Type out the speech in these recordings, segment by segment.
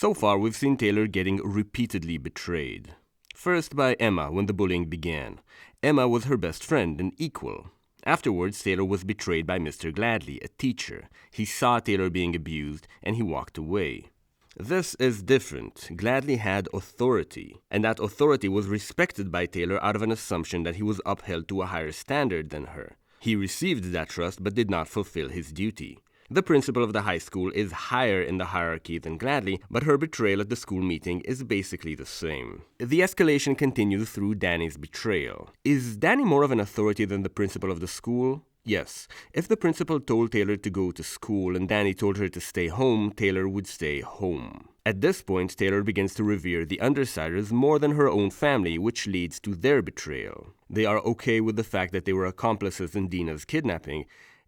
So far, we've seen Taylor getting repeatedly betrayed. First by Emma when the bullying began. Emma was her best friend and equal. Afterwards, Taylor was betrayed by Mr. Gladley, a teacher. He saw Taylor being abused, and he walked away. This is different. Gladley had authority, and that authority was respected by Taylor out of an assumption that he was upheld to a higher standard than her. He received that trust but did not fulfill his duty. The principal of the high school is higher in the hierarchy than Gladley, but her betrayal at the school meeting is basically the same. The escalation continues through Danny's betrayal. Is Danny more of an authority than the principal of the school? Yes. If the principal told Taylor to go to school and Danny told her to stay home, Taylor would stay home. At this point, Taylor begins to revere the undersiders more than her own family, which leads to their betrayal. They are okay with the fact that they were accomplices in Dina's kidnapping,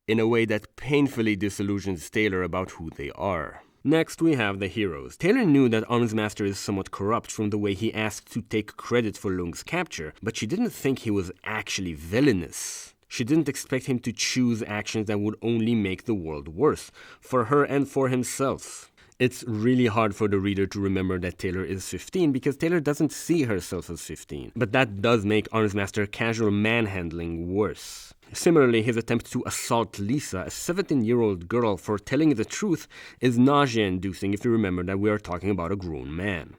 in a way that painfully disillusions Taylor about who they are. Next, we have the heroes. Taylor knew that Armsmaster is somewhat corrupt from the way he asked to take credit for Lung's capture, but she didn't think he was actually villainous. She didn't expect him to choose actions that would only make the world worse, for her and for himself. It's really hard for the reader to remember that Taylor is 15 because Taylor doesn't see herself as 15, but that does make Armsmaster casual manhandling worse. Similarly, his attempt to assault Lisa, a 17-year-old girl, for telling the truth is nausea-inducing if you remember that we are talking about a grown man.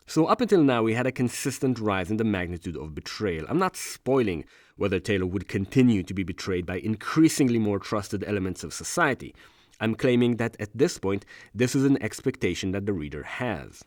So up until now, we had a consistent rise in the magnitude of betrayal. I'm not spoiling whether Taylor would continue to be betrayed by increasingly more trusted elements of society. I'm claiming that at this point, this is an expectation that the reader has.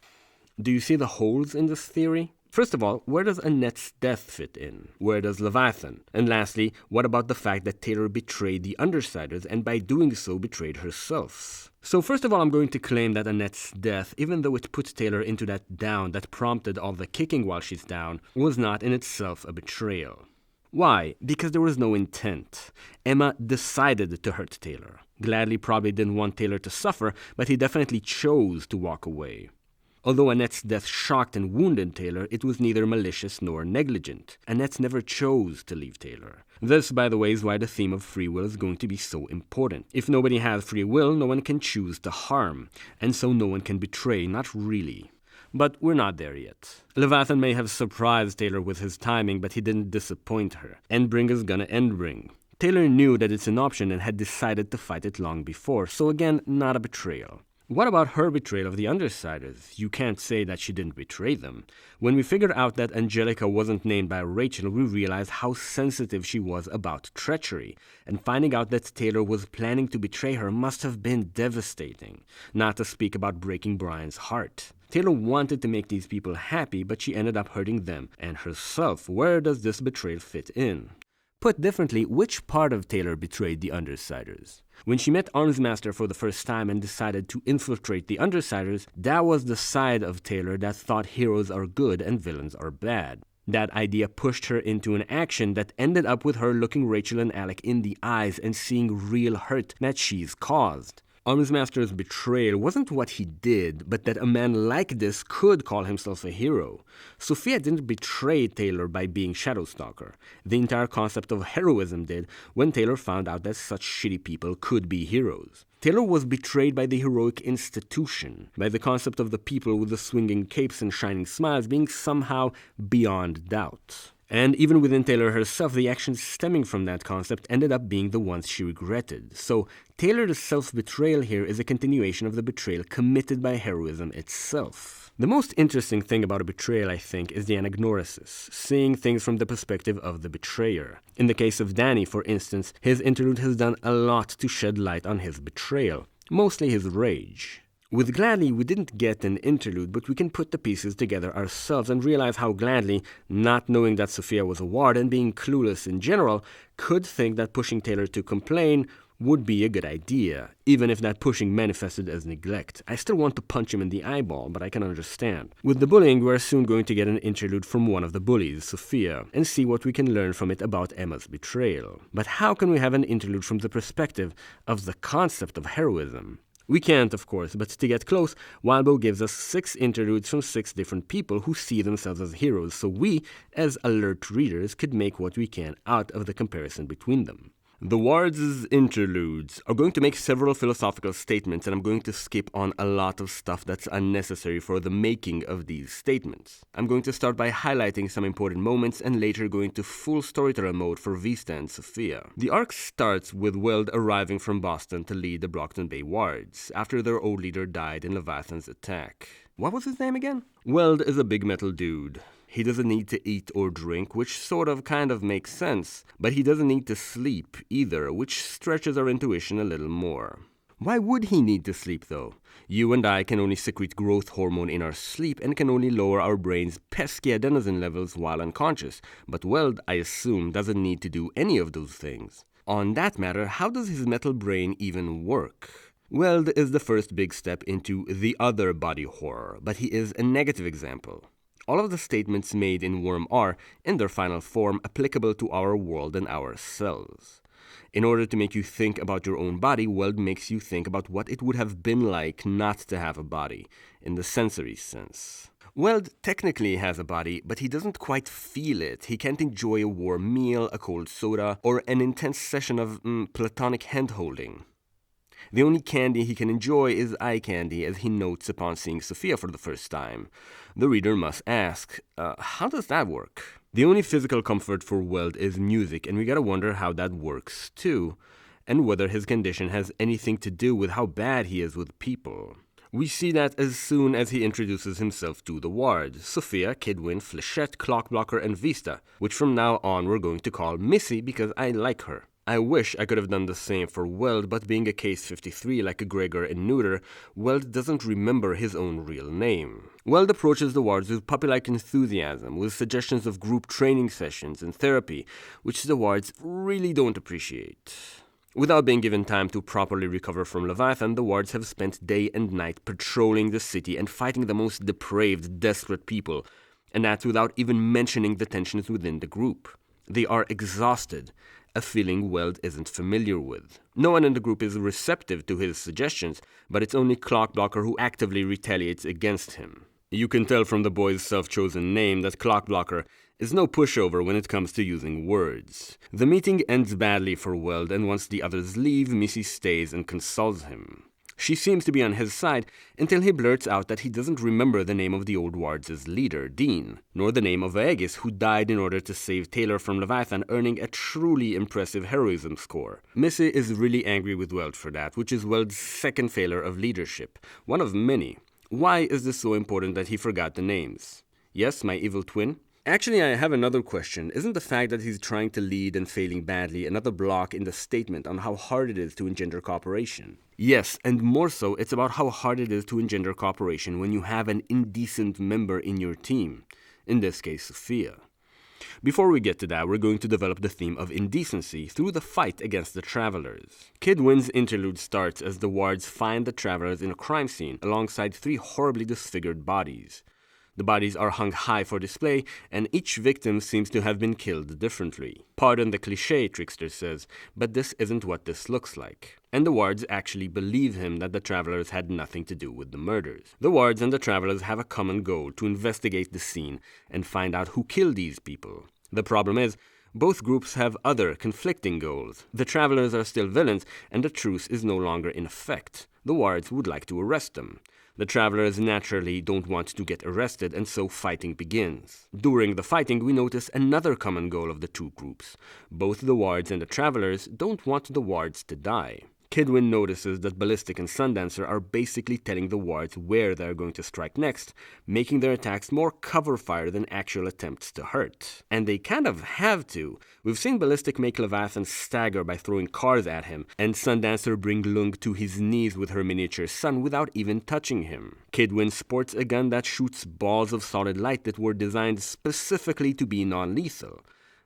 Do you see the holes in this theory? First of all, where does Annette's death fit in? Where does Leviathan? And lastly, what about the fact that Taylor betrayed the Undersiders and by doing so betrayed herself? So first of all, I'm going to claim that Annette's death, even though it put Taylor into that down that prompted all the kicking while she's down, was not in itself a betrayal. Why? Because there was no intent. Emma decided to hurt Taylor. Gladly probably didn't want Taylor to suffer, but he definitely chose to walk away. Although Annette's death shocked and wounded Taylor, it was neither malicious nor negligent. Annette never chose to leave Taylor. This, by the way, is why the theme of free will is going to be so important. If nobody has free will, no one can choose to harm, and so no one can betray, not really. But we're not there yet. Leviathan may have surprised Taylor with his timing, but he didn't disappoint her. Endbring is gonna endbring. Taylor knew that it's an option and had decided to fight it long before, so again, not a betrayal. What about her betrayal of the Undersiders? You can't say that she didn't betray them. When we figured out that Angelica wasn't named by Rachel, we realized how sensitive she was about treachery, and finding out that Taylor was planning to betray her must have been devastating, not to speak about breaking Brian's heart. Taylor wanted to make these people happy, but she ended up hurting them and herself. Where does this betrayal fit in? Put differently, which part of Taylor betrayed the Undersiders? When she met Armsmaster for the first time and decided to infiltrate the Undersiders, that was the side of Taylor that thought heroes are good and villains are bad. That idea pushed her into an action that ended up with her looking Rachel and Alec in the eyes and seeing real hurt that she's caused. Armsmaster's betrayal wasn't what he did, but that a man like this could call himself a hero. Sophia didn't betray Taylor by being Shadowstalker. The entire concept of heroism did when Taylor found out that such shitty people could be heroes. Taylor was betrayed by the heroic institution, by the concept of the people with the swinging capes and shining smiles being somehow beyond doubt. And even within Taylor herself, the actions stemming from that concept ended up being the ones she regretted. So Taylor's self-betrayal here is a continuation of the betrayal committed by heroism itself. The most interesting thing about a betrayal, I think, is the anagnorisis, seeing things from the perspective of the betrayer. In the case of Danny, for instance, his interlude has done a lot to shed light on his betrayal, mostly his rage. With Gladly, we didn't get an interlude, but we can put the pieces together ourselves and realize how Gladly, not knowing that Sophia was a ward and being clueless in general, could think that pushing Taylor to complain would be a good idea, even if that pushing manifested as neglect. I still want to punch him in the eyeball, but I can understand. With the bullying, we are soon going to get an interlude from one of the bullies, Sophia, and see what we can learn from it about Emma's betrayal. But how can we have an interlude from the perspective of the concept of heroism? We can't, of course, but to get close, Wildbow gives us 6 interludes from 6 different people who see themselves as heroes, so we, as alert readers, could make what we can out of the comparison between them. The Wards Interludes are going to make several philosophical statements, and I'm going to skip on a lot of stuff that's unnecessary for the making of these statements. I'm going to start by highlighting some important moments and later go into full storyteller mode for Vista and Sophia. The arc starts with Weld arriving from Boston to lead the Brockton Bay Wards after their old leader died in Leviathan's attack. What was his name again? Weld is a big metal dude. He doesn't need to eat or drink, which kind of makes sense, but he doesn't need to sleep either, which stretches our intuition a little more. Why would he need to sleep though? You and I can only secrete growth hormone in our sleep and can only lower our brain's pesky adenosine levels while unconscious, but Weld, I assume, doesn't need to do any of those things. On that matter, how does his metal brain even work? Weld is the first big step into the other body horror, but he is a negative example. All of the statements made in Worm are, in their final form, applicable to our world and ourselves. In order to make you think about your own body, Weld makes you think about what it would have been like not to have a body, in the sensory sense. Weld technically has a body, but he doesn't quite feel it. He can't enjoy a warm meal, a cold soda, or an intense session of platonic hand-holding. The only candy he can enjoy is eye candy, as he notes upon seeing Sophia for the first time. The reader must ask, how does that work? The only physical comfort for Weld is music, and we gotta wonder how that works too, and whether his condition has anything to do with how bad he is with people. We see that as soon as he introduces himself to the Wards: Sophia, Kidwin, Flechette, Clockblocker, and Vista, which from now on we're going to call Missy because I like her. I wish I could have done the same for Weld, but being a case 53 like Gregor and Neuter, Weld doesn't remember his own real name. Weld approaches the Wards with puppy-like enthusiasm, with suggestions of group training sessions and therapy, which the Wards really don't appreciate. Without being given time to properly recover from Leviathan, the Wards have spent day and night patrolling the city and fighting the most depraved, desperate people, and that's without even mentioning the tensions within the group. They are exhausted, a feeling Weld isn't familiar with. No one in the group is receptive to his suggestions, but it's only Clockblocker who actively retaliates against him. You can tell from the boy's self-chosen name that Clockblocker is no pushover when it comes to using words. The meeting ends badly for Weld, and once the others leave, Missy stays and consoles him. She seems to be on his side until he blurts out that he doesn't remember the name of the old Wards' leader, Dean, nor the name of Aegis, who died in order to save Taylor from Leviathan, earning a truly impressive heroism score. Missy is really angry with Weld for that, which is Weld's second failure of leadership, one of many. Why is this so important that he forgot the names? Yes, my evil twin? Actually, I have another question. Isn't the fact that he's trying to lead and failing badly another block in the statement on how hard it is to engender cooperation? Yes, and more so, it's about how hard it is to engender cooperation when you have an indecent member in your team. In this case, Sophia. Before we get to that, we're going to develop the theme of indecency through the fight against the Travelers. Kidwin's interlude starts as the Wards find the Travelers in a crime scene alongside 3 horribly disfigured bodies. The bodies are hung high for display, and each victim seems to have been killed differently. Pardon the cliché, Trickster says, but this isn't what this looks like. And the Wards actually believe him that the Travelers had nothing to do with the murders. The Wards and the Travelers have a common goal: to investigate the scene and find out who killed these people. The problem is, both groups have other conflicting goals. The Travelers are still villains, and the truce is no longer in effect. The Wards would like to arrest them. The Travelers naturally don't want to get arrested, and so fighting begins. During the fighting, we notice another common goal of the two groups. Both the Wards and the Travelers don't want the Wards to die. Kidwin notices that Ballistic and Sundancer are basically telling the Wards where they're going to strike next, making their attacks more cover fire than actual attempts to hurt. And they kind of have to. We've seen Ballistic make Leviathan stagger by throwing cars at him, and Sundancer bring Lung to his knees with her miniature son without even touching him. Kidwin sports a gun that shoots balls of solid light that were designed specifically to be non-lethal.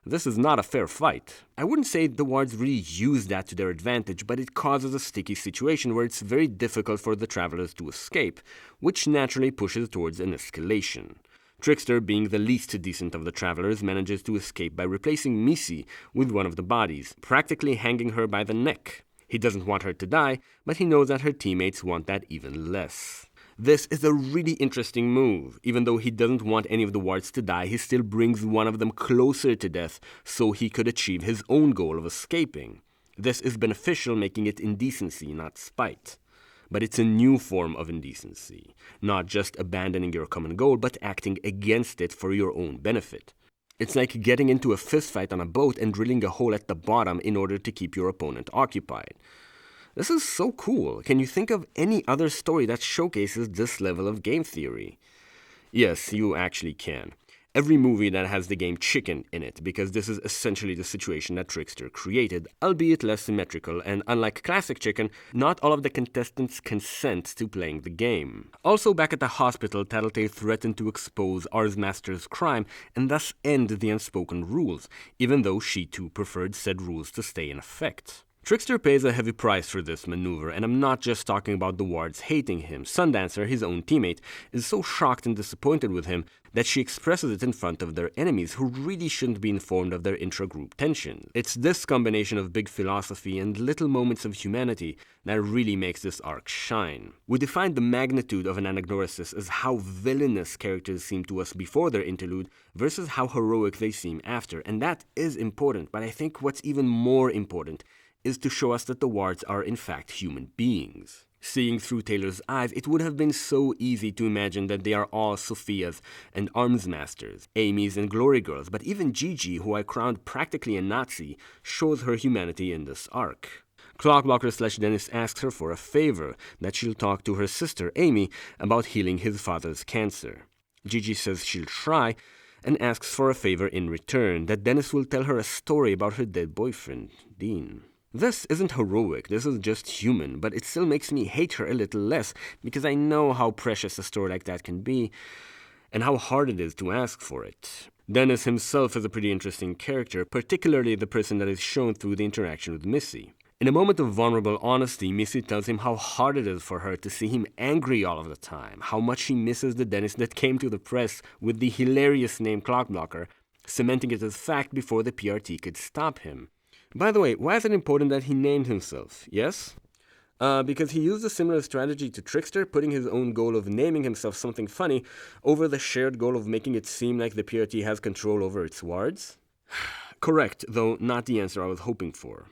This is not a fair fight. I wouldn't say the Wards really use that to their advantage, but it causes a sticky situation where it's very difficult for the Travelers to escape, which naturally pushes towards an escalation. Trickster, being the least decent of the Travelers, manages to escape by replacing Missy with one of the bodies, practically hanging her by the neck. He doesn't want her to die, but he knows that her teammates want that even less. This is a really interesting move. Even though he doesn't want any of the Wards to die, he still brings one of them closer to death so he could achieve his own goal of escaping. This is beneficial, making it indecency, not spite. But it's a new form of indecency, not just abandoning your common goal, but acting against it for your own benefit. It's like getting into a fistfight on a boat and drilling a hole at the bottom in order to keep your opponent occupied. This is so cool. Can you think of any other story that showcases this level of game theory? Yes, you actually can. Every movie that has the game Chicken in it, because this is essentially the situation that Trickster created, albeit less symmetrical, and unlike classic Chicken, not all of the contestants consent to playing the game. Also, back at the hospital, Tattletale threatened to expose Ars Master's crime and thus end the unspoken rules, even though she too preferred said rules to stay in effect. Trickster pays a heavy price for this maneuver, and I'm not just talking about the Wards hating him. Sundancer, his own teammate, is so shocked and disappointed with him that she expresses it in front of their enemies, who really shouldn't be informed of their intra-group tension. It's this combination of big philosophy and little moments of humanity that really makes this arc shine. We defined the magnitude of an anagnorisis as how villainous characters seem to us before their interlude versus how heroic they seem after, and that is important, but I think what's even more important is to show us that the Wards are in fact human beings. Seeing through Taylor's eyes, it would have been so easy to imagine that they are all Sophia's and Arms Masters, Amy's and Glory Girls, but even Gigi, who I crowned practically a Nazi, shows her humanity in this arc. Clockblocker/Dennis asks her for a favor, that she'll talk to her sister, Amy, about healing his father's cancer. Gigi says she'll try, and asks for a favor in return, that Dennis will tell her a story about her dead boyfriend, Dean. This isn't heroic, this is just human, but it still makes me hate her a little less, because I know how precious a story like that can be, and how hard it is to ask for it. Dennis himself is a pretty interesting character, particularly the person that is shown through the interaction with Missy. In a moment of vulnerable honesty, Missy tells him how hard it is for her to see him angry all of the time, how much she misses the Dennis that came to the press with the hilarious name Clockblocker, cementing it as fact before the PRT could stop him. By the way, why is it important that he named himself? Yes? Because he used a similar strategy to Trickster, putting his own goal of naming himself something funny over the shared goal of making it seem like the PRT has control over its wards? Correct, though not the answer I was hoping for.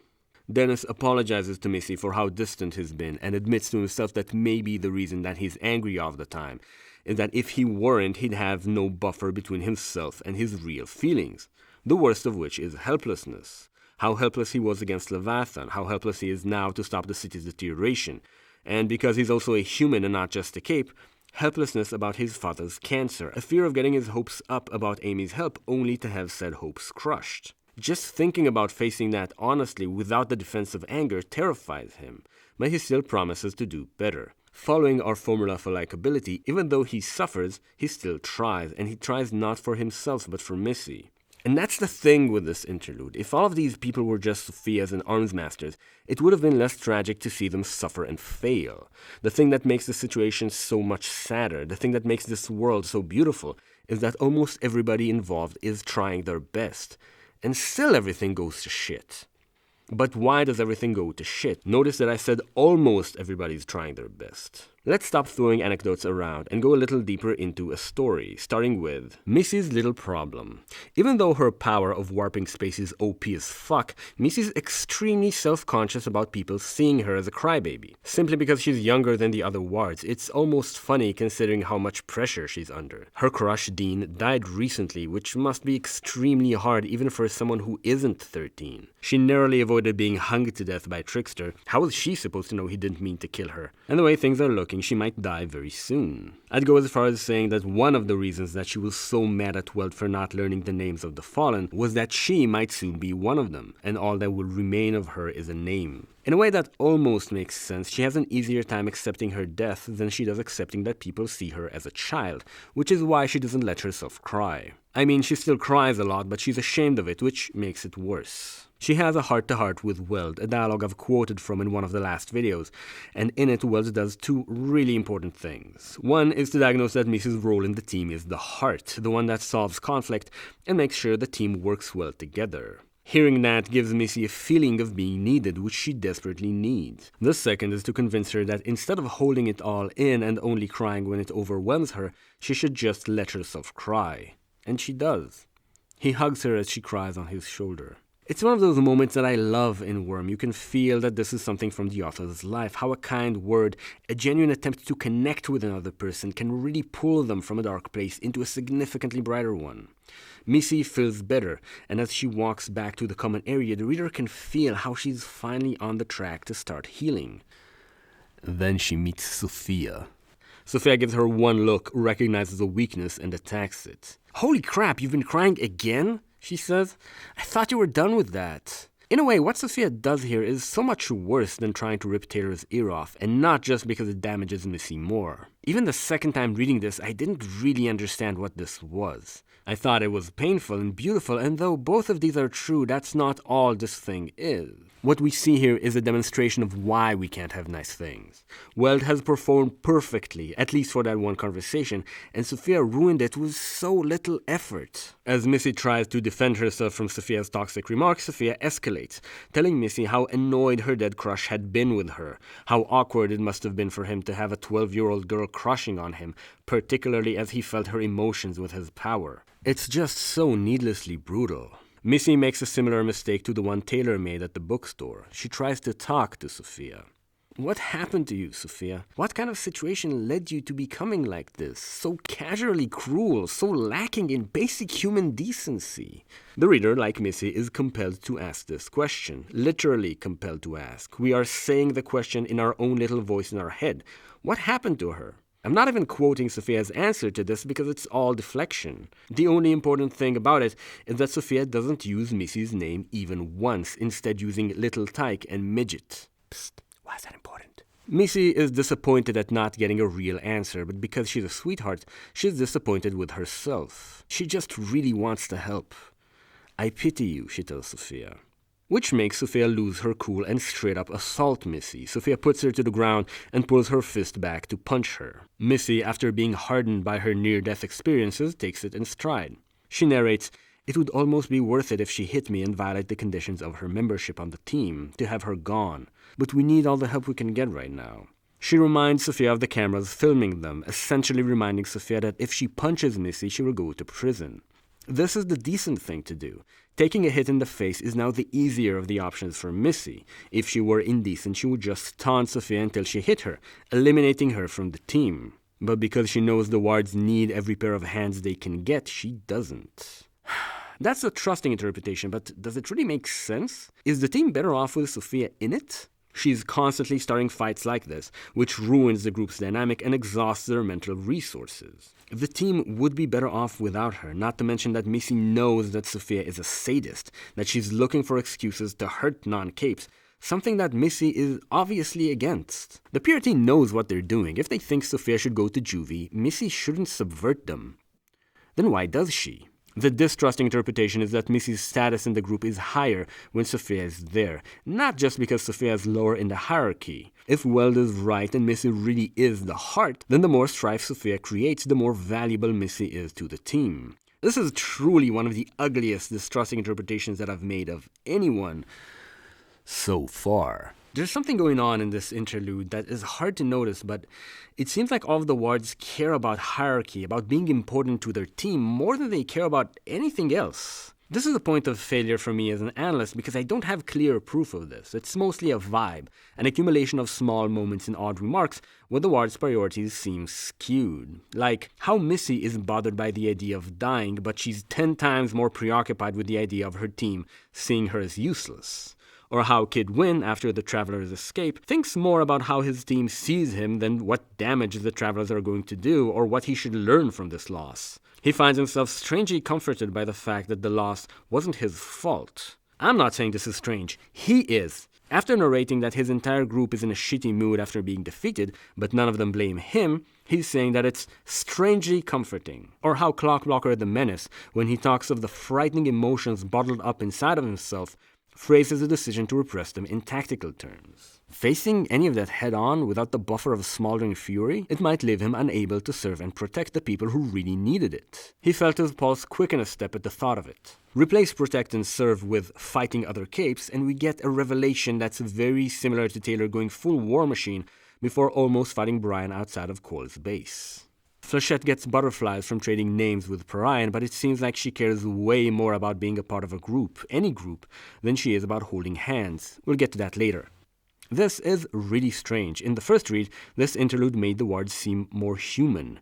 Dennis apologizes to Missy for how distant he's been and admits to himself that maybe the reason that he's angry all the time is that if he weren't, he'd have no buffer between himself and his real feelings, the worst of which is helplessness. How helpless he was against Leviathan, how helpless he is now to stop the city's deterioration, and because he's also a human and not just a cape, helplessness about his father's cancer, a fear of getting his hopes up about Amy's help only to have said hopes crushed. Just thinking about facing that honestly without the defense of anger terrifies him, but he still promises to do better. Following our formula for likability, even though he suffers, he still tries, and he tries not for himself but for Missy. And that's the thing with this interlude. If all of these people were just Sophia's and Arms Masters, it would have been less tragic to see them suffer and fail. The thing that makes the situation so much sadder, the thing that makes this world so beautiful, is that almost everybody involved is trying their best. And still everything goes to shit. But why does everything go to shit? Notice that I said almost everybody's trying their best. Let's stop throwing anecdotes around and go a little deeper into a story, starting with Missy's little problem. Even though her power of warping space is OP as fuck, Missy's extremely self-conscious about people seeing her as a crybaby. Simply because she's younger than the other wards, it's almost funny considering how much pressure she's under. Her crush, Dean, died recently, which must be extremely hard even for someone who isn't 13. She narrowly avoided being hung to death by Trickster. How was she supposed to know he didn't mean to kill her? And the way things are looking, she might die very soon. I'd go as far as saying that one of the reasons that she was so mad at Weld for not learning the names of the fallen was that she might soon be one of them, and all that will remain of her is a name. In a way that almost makes sense, she has an easier time accepting her death than she does accepting that people see her as a child, which is why she doesn't let herself cry. I mean, she still cries a lot, but she's ashamed of it, which makes it worse. She has a heart-to-heart with Weld, a dialogue I've quoted from in one of the last videos, and in it Weld does two really important things. One is to diagnose that Missy's role in the team is the heart, the one that solves conflict and makes sure the team works well together. Hearing that gives Missy a feeling of being needed, which she desperately needs. The second is to convince her that instead of holding it all in and only crying when it overwhelms her, she should just let herself cry. And she does. He hugs her as she cries on his shoulder. It's one of those moments that I love in Worm. You can feel that this is something from the author's life, how a kind word, a genuine attempt to connect with another person can really pull them from a dark place into a significantly brighter one. Missy feels better, and as she walks back to the common area, the reader can feel how she's finally on the track to start healing. Then she meets Sophia. Sophia gives her one look, recognizes a weakness, and attacks it. "Holy crap, you've been crying again?" she says. "I thought you were done with that." In a way, what Sophia does here is so much worse than trying to rip Taylor's ear off, and not just because it damages Missy more. Even the second time reading this, I didn't really understand what this was. I thought it was painful and beautiful, and though both of these are true, that's not all this thing is. What we see here is a demonstration of why we can't have nice things. Weld has performed perfectly, at least for that one conversation, and Sophia ruined it with so little effort. As Missy tries to defend herself from Sophia's toxic remarks, Sophia escalates, telling Missy how annoyed her dead crush had been with her, how awkward it must have been for him to have a 12-year-old girl crushing on him, particularly as he felt her emotions with his power. It's just so needlessly brutal. Missy makes a similar mistake to the one Taylor made at the bookstore. She tries to talk to Sophia. "What happened to you, Sophia? What kind of situation led you to becoming like this? So casually cruel, so lacking in basic human decency?" The reader, like Missy, is compelled to ask this question. Literally compelled to ask. We are saying the question in our own little voice in our head. What happened to her? I'm not even quoting Sophia's answer to this because it's all deflection. The only important thing about it is that Sophia doesn't use Missy's name even once, instead using Little Tyke and Midget. Psst, why is that important? Missy is disappointed at not getting a real answer, but because she's a sweetheart, she's disappointed with herself. She just really wants to help. "I pity you," she tells Sophia. Which makes Sophia lose her cool and straight up assault Missy. Sophia puts her to the ground and pulls her fist back to punch her. Missy, after being hardened by her near-death experiences, takes it in stride. She narrates, "It would almost be worth it if she hit me and violate the conditions of her membership on the team, to have her gone. But we need all the help we can get right now." She reminds Sophia of the cameras filming them, essentially reminding Sophia that if she punches Missy, she will go to prison. This is the decent thing to do. Taking a hit in the face is now the easier of the options for Missy. If she were indecent, she would just taunt Sophia until she hit her, eliminating her from the team. But because she knows the Wards need every pair of hands they can get, she doesn't. That's a trusting interpretation, but does it really make sense? Is the team better off with Sophia in it? She's constantly starting fights like this, which ruins the group's dynamic and exhausts their mental resources. The team would be better off without her, not to mention that Missy knows that Sophia is a sadist, that she's looking for excuses to hurt non-capes, something that Missy is obviously against. The PRT knows what they're doing. If they think Sophia should go to juvie, Missy shouldn't subvert them. Then why does she? The distrusting interpretation is that Missy's status in the group is higher when Sophia is there, not just because Sophia is lower in the hierarchy. If Weld is right and Missy really is the heart, then the more strife Sophia creates, the more valuable Missy is to the team. This is truly one of the ugliest distrusting interpretations that I've made of anyone so far. There's something going on in this interlude that is hard to notice, but it seems like all of the Wards care about hierarchy, about being important to their team, more than they care about anything else. This is a point of failure for me as an analyst because I don't have clear proof of this. It's mostly a vibe, an accumulation of small moments and odd remarks where the Wards' priorities seem skewed. Like how Missy is bothered by the idea of dying, but she's 10 times more preoccupied with the idea of her team seeing her as useless. Or how Kid Win, after the Travelers escape, thinks more about how his team sees him than what damage the Travelers are going to do or what he should learn from this loss. He finds himself strangely comforted by the fact that the loss wasn't his fault. I'm not saying this is strange. He is. After narrating that his entire group is in a shitty mood after being defeated, but none of them blame him, he's saying that it's strangely comforting. Or how Clockblocker the Menace, when he talks of the frightening emotions bottled up inside of himself, phrases the decision to repress them in tactical terms. Facing any of that head-on without the buffer of smoldering fury, it might leave him unable to serve and protect the people who really needed it. He felt his pulse quicken a step at the thought of it. Replace protect and serve with fighting other capes, and we get a revelation that's very similar to Taylor going full War Machine before almost fighting Brian outside of Cole's base. Flechette gets butterflies from trading names with Parian, but it seems like she cares way more about being a part of a group, any group, than she is about holding hands. We'll get to that later. This is really strange. In the first read, this interlude made the Wards seem more human.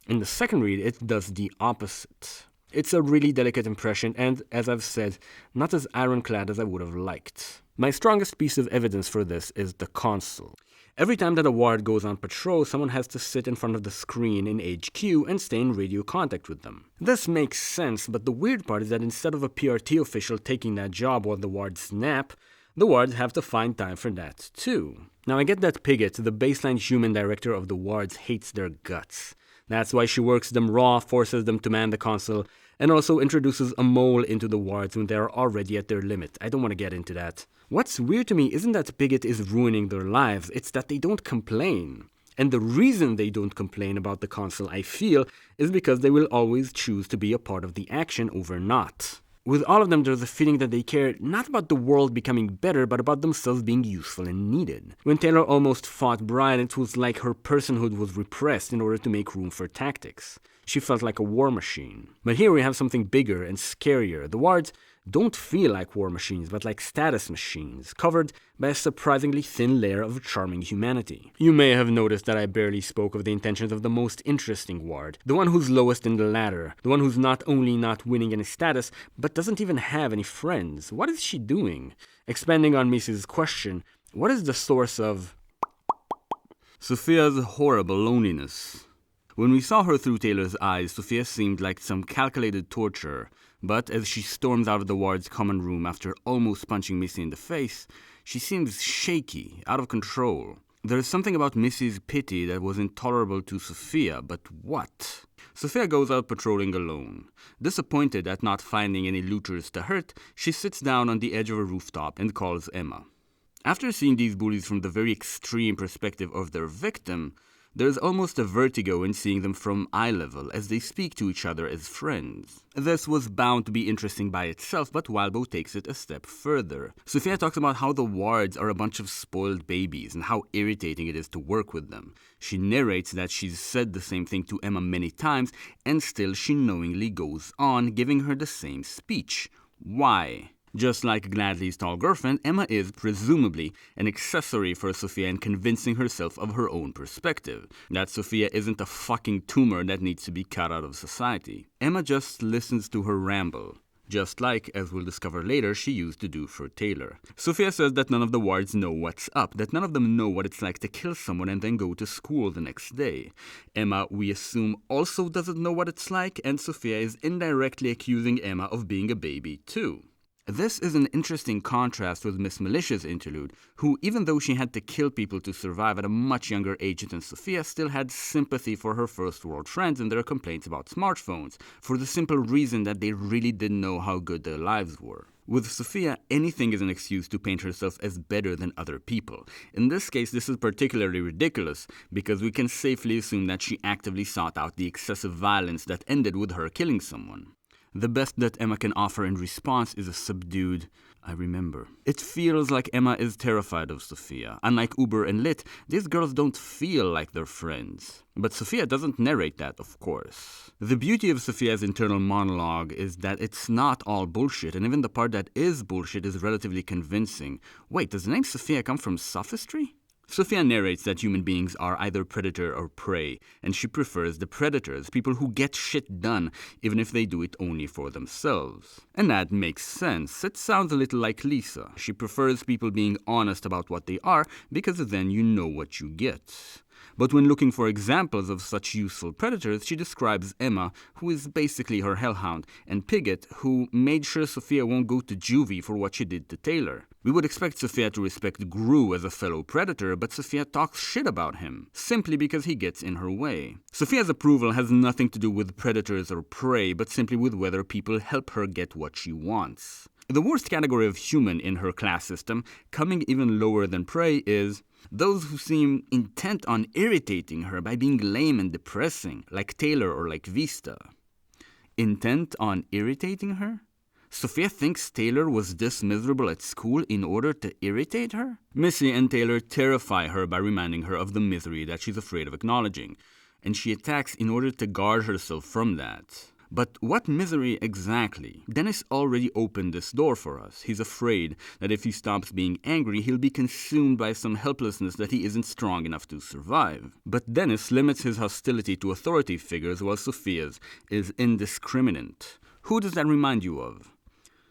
In the second read, it does the opposite. It's a really delicate impression and, as I've said, not as ironclad as I would have liked. My strongest piece of evidence for this is the console. Every time that a ward goes on patrol, someone has to sit in front of the screen in HQ and stay in radio contact with them. This makes sense, but the weird part is that instead of a PRT official taking that job while the wards nap, the wards have to find time for that too. Now I get that Pigott, the baseline human director of the wards, hates their guts. That's why she works them raw, forces them to man the console, and also introduces a mole into the wards when they are already at their limit. I don't want to get into that. What's weird to me isn't that Pigott is ruining their lives, it's that they don't complain. And the reason they don't complain about the console, I feel, is because they will always choose to be a part of the action over not. With all of them, there's a feeling that they care not about the world becoming better, but about themselves being useful and needed. When Taylor almost fought Brian, it was like her personhood was repressed in order to make room for tactics. She felt like a war machine. But here we have something bigger and scarier. The wards don't feel like war machines, but like status machines, covered by a surprisingly thin layer of charming humanity. You may have noticed that I barely spoke of the intentions of the most interesting ward, the one who's lowest in the ladder, the one who's not only not winning any status, but doesn't even have any friends. What is she doing? Expanding on Mrs.'s question, what is the source of Sophia's horrible loneliness? When we saw her through Taylor's eyes, Sophia seemed like some calculated torture, but as she storms out of the ward's common room after almost punching Missy in the face, she seems shaky, out of control. There is something about Missy's pity that was intolerable to Sophia, but what? Sophia goes out patrolling alone. Disappointed at not finding any looters to hurt, she sits down on the edge of a rooftop and calls Emma. After seeing these bullies from the very extreme perspective of their victim, there is almost a vertigo in seeing them from eye level as they speak to each other as friends. This was bound to be interesting by itself, but Wildbow takes it a step further. Sophia talks about how the wards are a bunch of spoiled babies and how irritating it is to work with them. She narrates that she's said the same thing to Emma many times, and still she knowingly goes on, giving her the same speech. Why? Just like Gladly's tall girlfriend, Emma is, presumably, an accessory for Sophia in convincing herself of her own perspective. That Sophia isn't a fucking tumor that needs to be cut out of society. Emma just listens to her ramble. Just like, as we'll discover later, she used to do for Taylor. Sophia says that none of the wards know what's up, that none of them know what it's like to kill someone and then go to school the next day. Emma, we assume, also doesn't know what it's like, and Sophia is indirectly accusing Emma of being a baby too. This is an interesting contrast with Miss Militia's interlude, who, even though she had to kill people to survive at a much younger age than Sophia, still had sympathy for her first world friends and their complaints about smartphones, for the simple reason that they really didn't know how good their lives were. With Sophia, anything is an excuse to paint herself as better than other people. In this case, this is particularly ridiculous, because we can safely assume that she actively sought out the excessive violence that ended with her killing someone. The best that Emma can offer in response is a subdued, I remember. It feels like Emma is terrified of Sophia. Unlike Uber and Lit, these girls don't feel like they're friends. But Sophia doesn't narrate that, of course. The beauty of Sophia's internal monologue is that it's not all bullshit, and even the part that is bullshit is relatively convincing. Wait, does the name Sophia come from sophistry? Sophia narrates that human beings are either predator or prey, and she prefers the predators, people who get shit done, even if they do it only for themselves. And that makes sense. It sounds a little like Lisa. She prefers people being honest about what they are, because then you know what you get. But when looking for examples of such useful predators, she describes Emma, who is basically her hellhound, and Pigott, who made sure Sophia won't go to juvie for what she did to Taylor. We would expect Sophia to respect Gru as a fellow predator, but Sophia talks shit about him, simply because he gets in her way. Sophia's approval has nothing to do with predators or prey, but simply with whether people help her get what she wants. The worst category of human in her class system, coming even lower than prey, is those who seem intent on irritating her by being lame and depressing, like Taylor or like Vista. Intent on irritating her? Sophia thinks Taylor was this miserable at school in order to irritate her? Missy and Taylor terrify her by reminding her of the misery that she's afraid of acknowledging. and she attacks in order to guard herself from that. But what misery exactly? Dennis already opened this door for us. He's afraid that if he stops being angry, he'll be consumed by some helplessness that he isn't strong enough to survive. But Dennis limits his hostility to authority figures while Sophia's is indiscriminate. Who does that remind you of?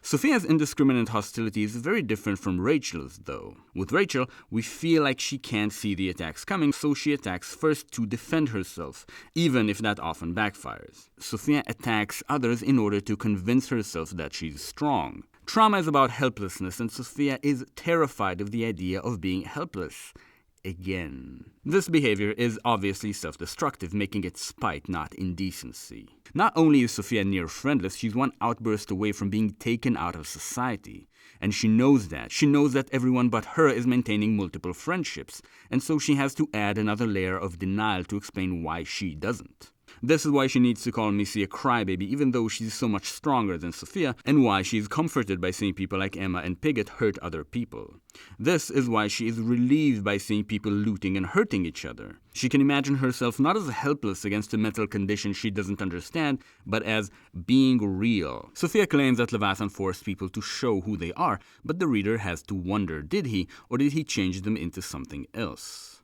Sophia's indiscriminate hostility is very different from Rachel's, though. With Rachel, we feel like she can't see the attacks coming, so she attacks first to defend herself, even if that often backfires. Sophia attacks others in order to convince herself that she's strong. Trauma is about helplessness, and Sophia is terrified of the idea of being helpless again. This behavior is obviously self-destructive, making it spite, not indecency. Not only is Sophia near friendless, she's one outburst away from being taken out of society. And she knows that. She knows that everyone but her is maintaining multiple friendships, and so she has to add another layer of denial to explain why she doesn't. This is why she needs to call Missy a crybaby, even though she's so much stronger than Sophia, and why she is comforted by seeing people like Emma and Pigott hurt other people. This is why she is relieved by seeing people looting and hurting each other. She can imagine herself not as helpless against a mental condition she doesn't understand, but as being real. Sophia claims that Leviathan forced people to show who they are, but the reader has to wonder, did he, or did he change them into something else?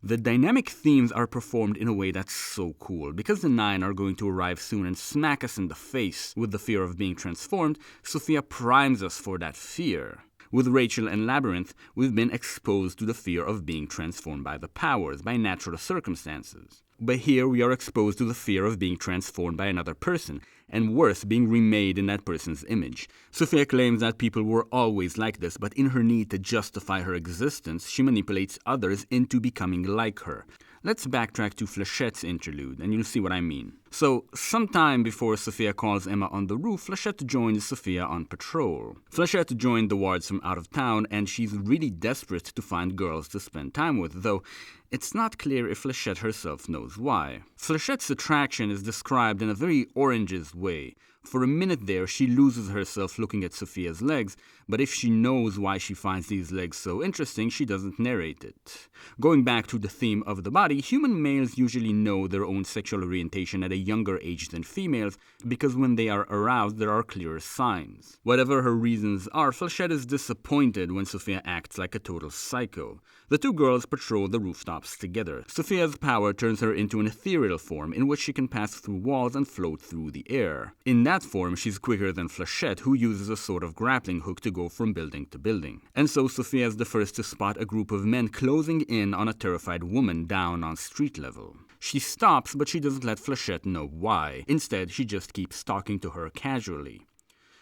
The dynamic themes are performed in a way that's so cool. Because the 9 are going to arrive soon and smack us in the face with the fear of being transformed, Sophia primes us for that fear. With Rachel and Labyrinth, we've been exposed to the fear of being transformed by the powers, by natural circumstances. But here we are exposed to the fear of being transformed by another person, and worse, being remade in that person's image. Sophia claims that people were always like this, but in her need to justify her existence, she manipulates others into becoming like her. Let's backtrack to Flechette's interlude, and you'll see what I mean. So, sometime before Sophia calls Emma on the roof, Flechette joins Sophia on patrol. Flechette joined the Wards from out of town, and she's really desperate to find girls to spend time with, though it's not clear if Flechette herself knows why. Flechette's attraction is described in a very oranges way. For a minute there, she loses herself looking at Sophia's legs, but if she knows why she finds these legs so interesting, she doesn't narrate it. Going back to the theme of the body, human males usually know their own sexual orientation at a younger age than females, because when they are aroused, there are clearer signs. Whatever her reasons are, Flechette is disappointed when Sophia acts like a total psycho. The two girls patrol the rooftops together. Sophia's power turns her into an ethereal form in which she can pass through walls and float through the air. In that form, she's quicker than Flechette, who uses a sort of grappling hook to go from building to building. And so Sophia is the first to spot a group of men closing in on a terrified woman down on street level. She stops, but she doesn't let Flechette know why. Instead, she just keeps talking to her casually.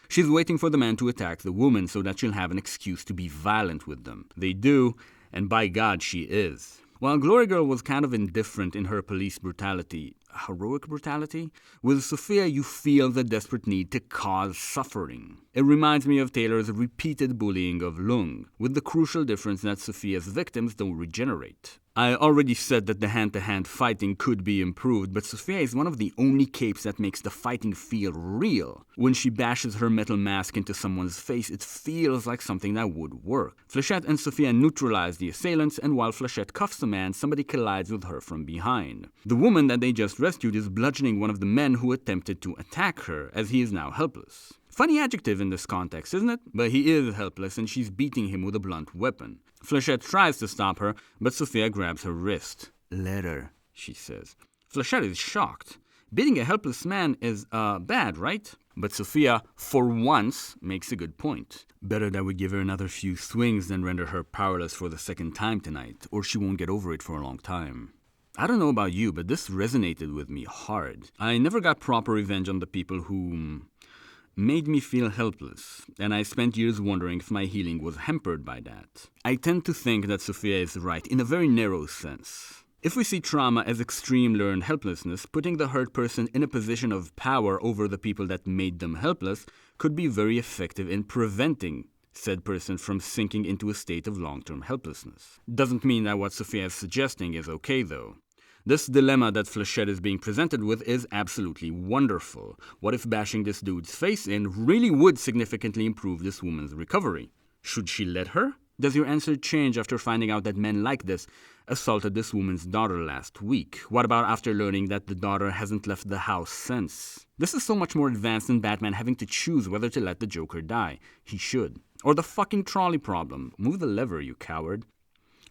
She's waiting for the men to attack the woman so that she'll have an excuse to be violent with them. They do, and by God, she is. While Glory Girl was kind of indifferent in her police brutality, heroic brutality, with Sophia you feel the desperate need to cause suffering. It reminds me of Taylor's repeated bullying of Lung, with the crucial difference that Sophia's victims don't regenerate. I already said that the hand-to-hand fighting could be improved, but Sophia is one of the only capes that makes the fighting feel real. When she bashes her metal mask into someone's face, it feels like something that would work. Flechette and Sophia neutralize the assailants, and while Flechette cuffs a man, somebody collides with her from behind. The woman that they just rescued is bludgeoning one of the men who attempted to attack her, as he is now helpless. Funny adjective in this context, isn't it? But he is helpless, and she's beating him with a blunt weapon. Flechette tries to stop her, but Sophia grabs her wrist. "Let her," she says. Flechette is shocked. Beating a helpless man is, bad, right? But Sophia, for once, makes a good point. Better that we give her another few swings than render her powerless for the second time tonight, or she won't get over it for a long time. I don't know about you, but this resonated with me hard. I never got proper revenge on the people who made me feel helpless, and I spent years wondering if my healing was hampered by that. I tend to think that Sophia is right in a very narrow sense. If we see trauma as extreme learned helplessness, putting the hurt person in a position of power over the people that made them helpless could be very effective in preventing said person from sinking into a state of long-term helplessness. Doesn't mean that what Sophia is suggesting is okay, though. This dilemma that Flechette is being presented with is absolutely wonderful. What if bashing this dude's face in really would significantly improve this woman's recovery? Should she let her? Does your answer change after finding out that men like this assaulted this woman's daughter last week? What about after learning that the daughter hasn't left the house since? This is so much more advanced than Batman having to choose whether to let the Joker die. He should. Or the fucking trolley problem. Move the lever, you coward.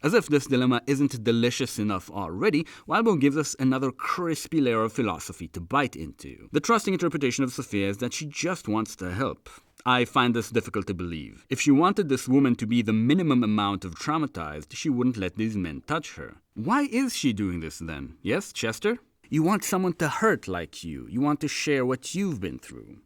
As if this dilemma isn't delicious enough already, Wildbow gives us another crispy layer of philosophy to bite into. The trusting interpretation of Sophia is that she just wants to help. I find this difficult to believe. If she wanted this woman to be the minimum amount of traumatized, she wouldn't let these men touch her. Why is she doing this then? Yes, Chester? You want someone to hurt like you. You want to share what you've been through.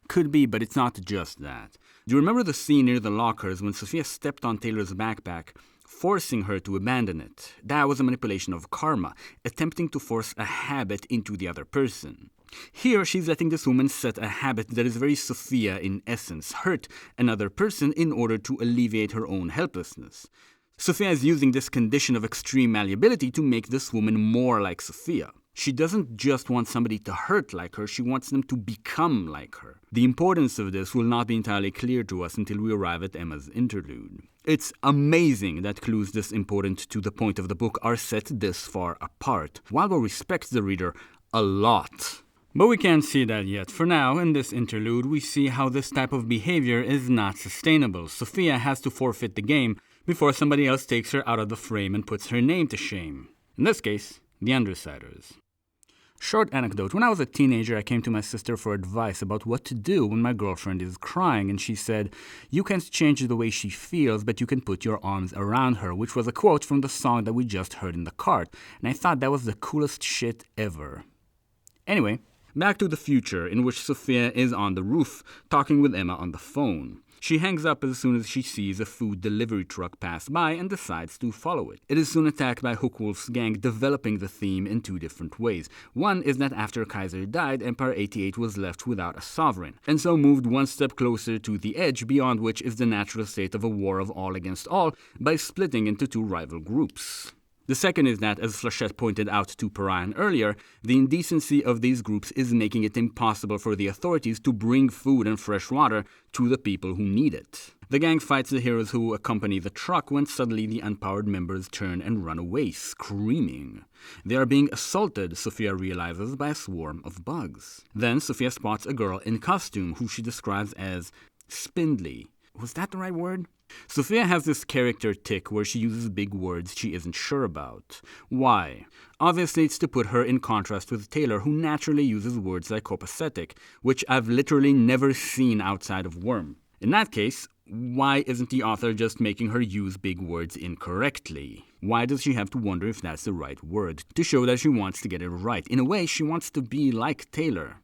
Could be, but it's not just that. Do you remember the scene near the lockers when Sophia stepped on Taylor's backpack, forcing her to abandon it? That was a manipulation of karma, attempting to force a habit into the other person. Here, she's letting this woman set a habit that is very Sophia in essence, hurt another person in order to alleviate her own helplessness. Sophia is using this condition of extreme malleability to make this woman more like Sophia. She doesn't just want somebody to hurt like her, she wants them to become like her. The importance of this will not be entirely clear to us until we arrive at Emma's interlude. It's amazing that clues this important to the point of the book are set this far apart. Wildbow respects the reader a lot. But we can't see that yet. For now, in this interlude, we see how this type of behavior is not sustainable. Sophia has to forfeit the game before somebody else takes her out of the frame and puts her name to shame. In this case, the Undersiders. Short anecdote. When I was a teenager, I came to my sister for advice about what to do when my girlfriend is crying, and she said, "You can't change the way she feels, but you can put your arms around her," which was a quote from the song that we just heard in the cart, and I thought that was the coolest shit ever. Anyway, back to the future, in which Sophia is on the roof, talking with Emma on the phone. She hangs up as soon as she sees a food delivery truck pass by and decides to follow it. It is soon attacked by Hookwolf's gang, developing the theme in two different ways. One is that after Kaiser died, Empire 88 was left without a sovereign, and so moved one step closer to the edge, beyond which is the natural state of a war of all against all, by splitting into two rival groups. The second is that, as Flechette pointed out to Parian earlier, the indecency of these groups is making it impossible for the authorities to bring food and fresh water to the people who need it. The gang fights the heroes who accompany the truck when suddenly the unpowered members turn and run away, screaming. They are being assaulted, Sophia realizes, by a swarm of bugs. Then Sophia spots a girl in costume who she describes as spindly. Was that the right word? Sophia has this character tick where she uses big words she isn't sure about. Why? Obviously, it's to put her in contrast with Taylor, who naturally uses words like copacetic, which I've literally never seen outside of Worm. In that case, why isn't the author just making her use big words incorrectly? Why does she have to wonder if that's the right word? To show that she wants to get it right. In a way, she wants to be like Taylor.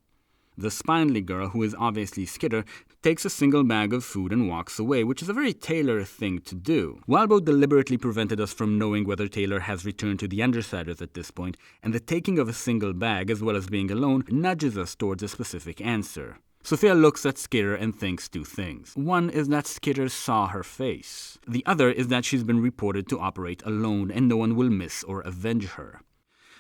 The spindly girl, who is obviously Skitter, takes a single bag of food and walks away, which is a very Taylor thing to do. Wildbow deliberately prevented us from knowing whether Taylor has returned to the Undersiders at this point, and the taking of a single bag, as well as being alone, nudges us towards a specific answer. Sophia looks at Skitter and thinks two things. One is that Skitter saw her face. The other is that she's been reported to operate alone, and no one will miss or avenge her.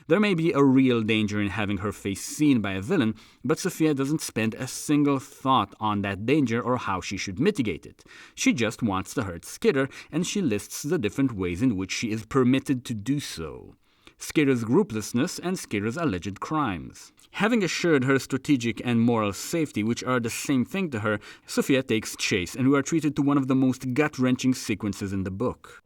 There may be a real danger in having her face seen by a villain, but Sophia doesn't spend a single thought on that danger or how she should mitigate it. She just wants to hurt Skitter, and she lists the different ways in which she is permitted to do so. Skitter's grouplessness and Skitter's alleged crimes. Having assured her strategic and moral safety, which are the same thing to her, Sophia takes chase, and we are treated to one of the most gut-wrenching sequences in the book.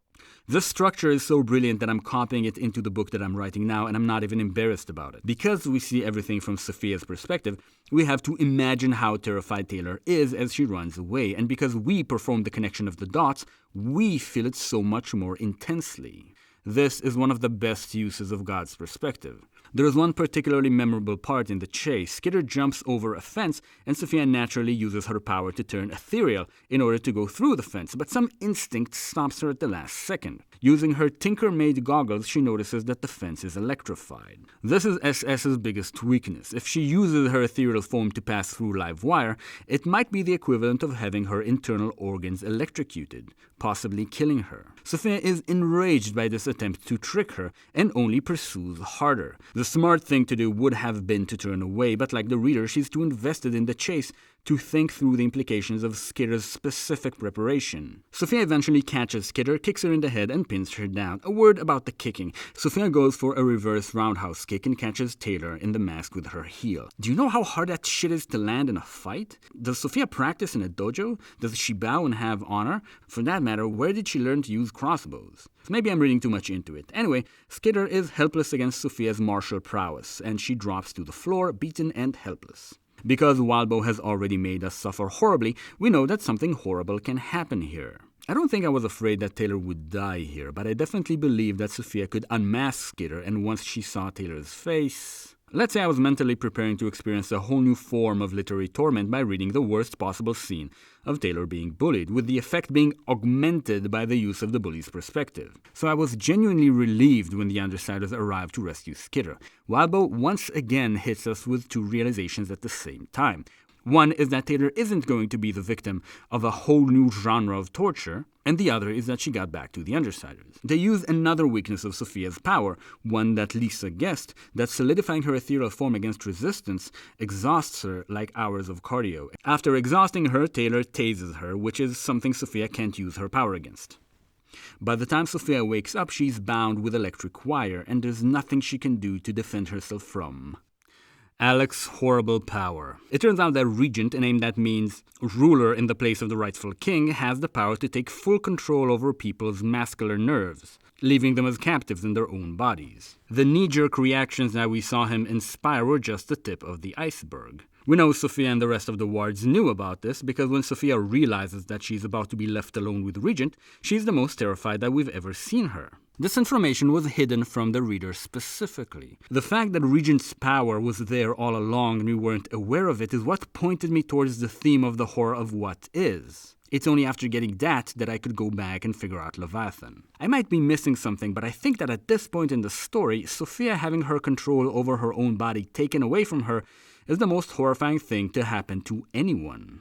This structure is so brilliant that I'm copying it into the book that I'm writing now, and I'm not even embarrassed about it. Because we see everything from Sophia's perspective, we have to imagine how terrified Taylor is as she runs away, and because we perform the connection of the dots, we feel it so much more intensely. This is one of the best uses of God's perspective. There is one particularly memorable part in the chase. Skitter jumps over a fence, and Sophia naturally uses her power to turn ethereal in order to go through the fence, but some instinct stops her at the last second. Using her Tinker-made goggles, she notices that the fence is electrified. This is SS's biggest weakness. If she uses her ethereal form to pass through live wire, it might be the equivalent of having her internal organs electrocuted, possibly killing her. Sophia is enraged by this attempt to trick her, and only pursues harder. The smart thing to do would have been to turn away, but like the reader, she's too invested in the chase to think through the implications of Skitter's specific preparation. Sophia eventually catches Skitter, kicks her in the head, and pins her down. A word about the kicking. Sophia goes for a reverse roundhouse kick and catches Taylor in the mask with her heel. Do you know how hard that shit is to land in a fight? Does Sophia practice in a dojo? Does she bow and have honor? For that matter, where did she learn to use crossbows? Maybe I'm reading too much into it. Anyway, Skitter is helpless against Sophia's martial prowess, and she drops to the floor, beaten and helpless. Because Walbo has already made us suffer horribly, we know that something horrible can happen here. I don't think I was afraid that Taylor would die here, but I definitely believed that Sophia could unmask Skitter, and once she saw Taylor's face... Let's say I was mentally preparing to experience a whole new form of literary torment by reading the worst possible scene of Taylor being bullied, with the effect being augmented by the use of the bully's perspective. So I was genuinely relieved when the Undersiders arrived to rescue Skitter. Walbo once again hits us with two realizations at the same time. One is that Taylor isn't going to be the victim of a whole new genre of torture, and the other is that she got back to the Undersiders. They use another weakness of Sophia's power, one that Lisa guessed, that solidifying her ethereal form against resistance exhausts her like hours of cardio. After exhausting her, Taylor tases her, which is something Sophia can't use her power against. By the time Sophia wakes up, she's bound with electric wire, and there's nothing she can do to defend herself from Alec's horrible power. It turns out that regent, a name that means ruler in the place of the rightful king, has the power to take full control over people's muscular nerves, leaving them as captives in their own bodies. The knee-jerk reactions that we saw him inspire were just the tip of the iceberg. We know Sophia and the rest of the wards knew about this, because when Sophia realizes that she's about to be left alone with Regent, she's the most terrified that we've ever seen her. This information was hidden from the reader specifically. The fact that Regent's power was there all along and we weren't aware of it is what pointed me towards the theme of the horror of what is. It's only after getting that I could go back and figure out Leviathan. I might be missing something, but I think that at this point in the story, Sophia having her control over her own body taken away from her is the most horrifying thing to happen to anyone.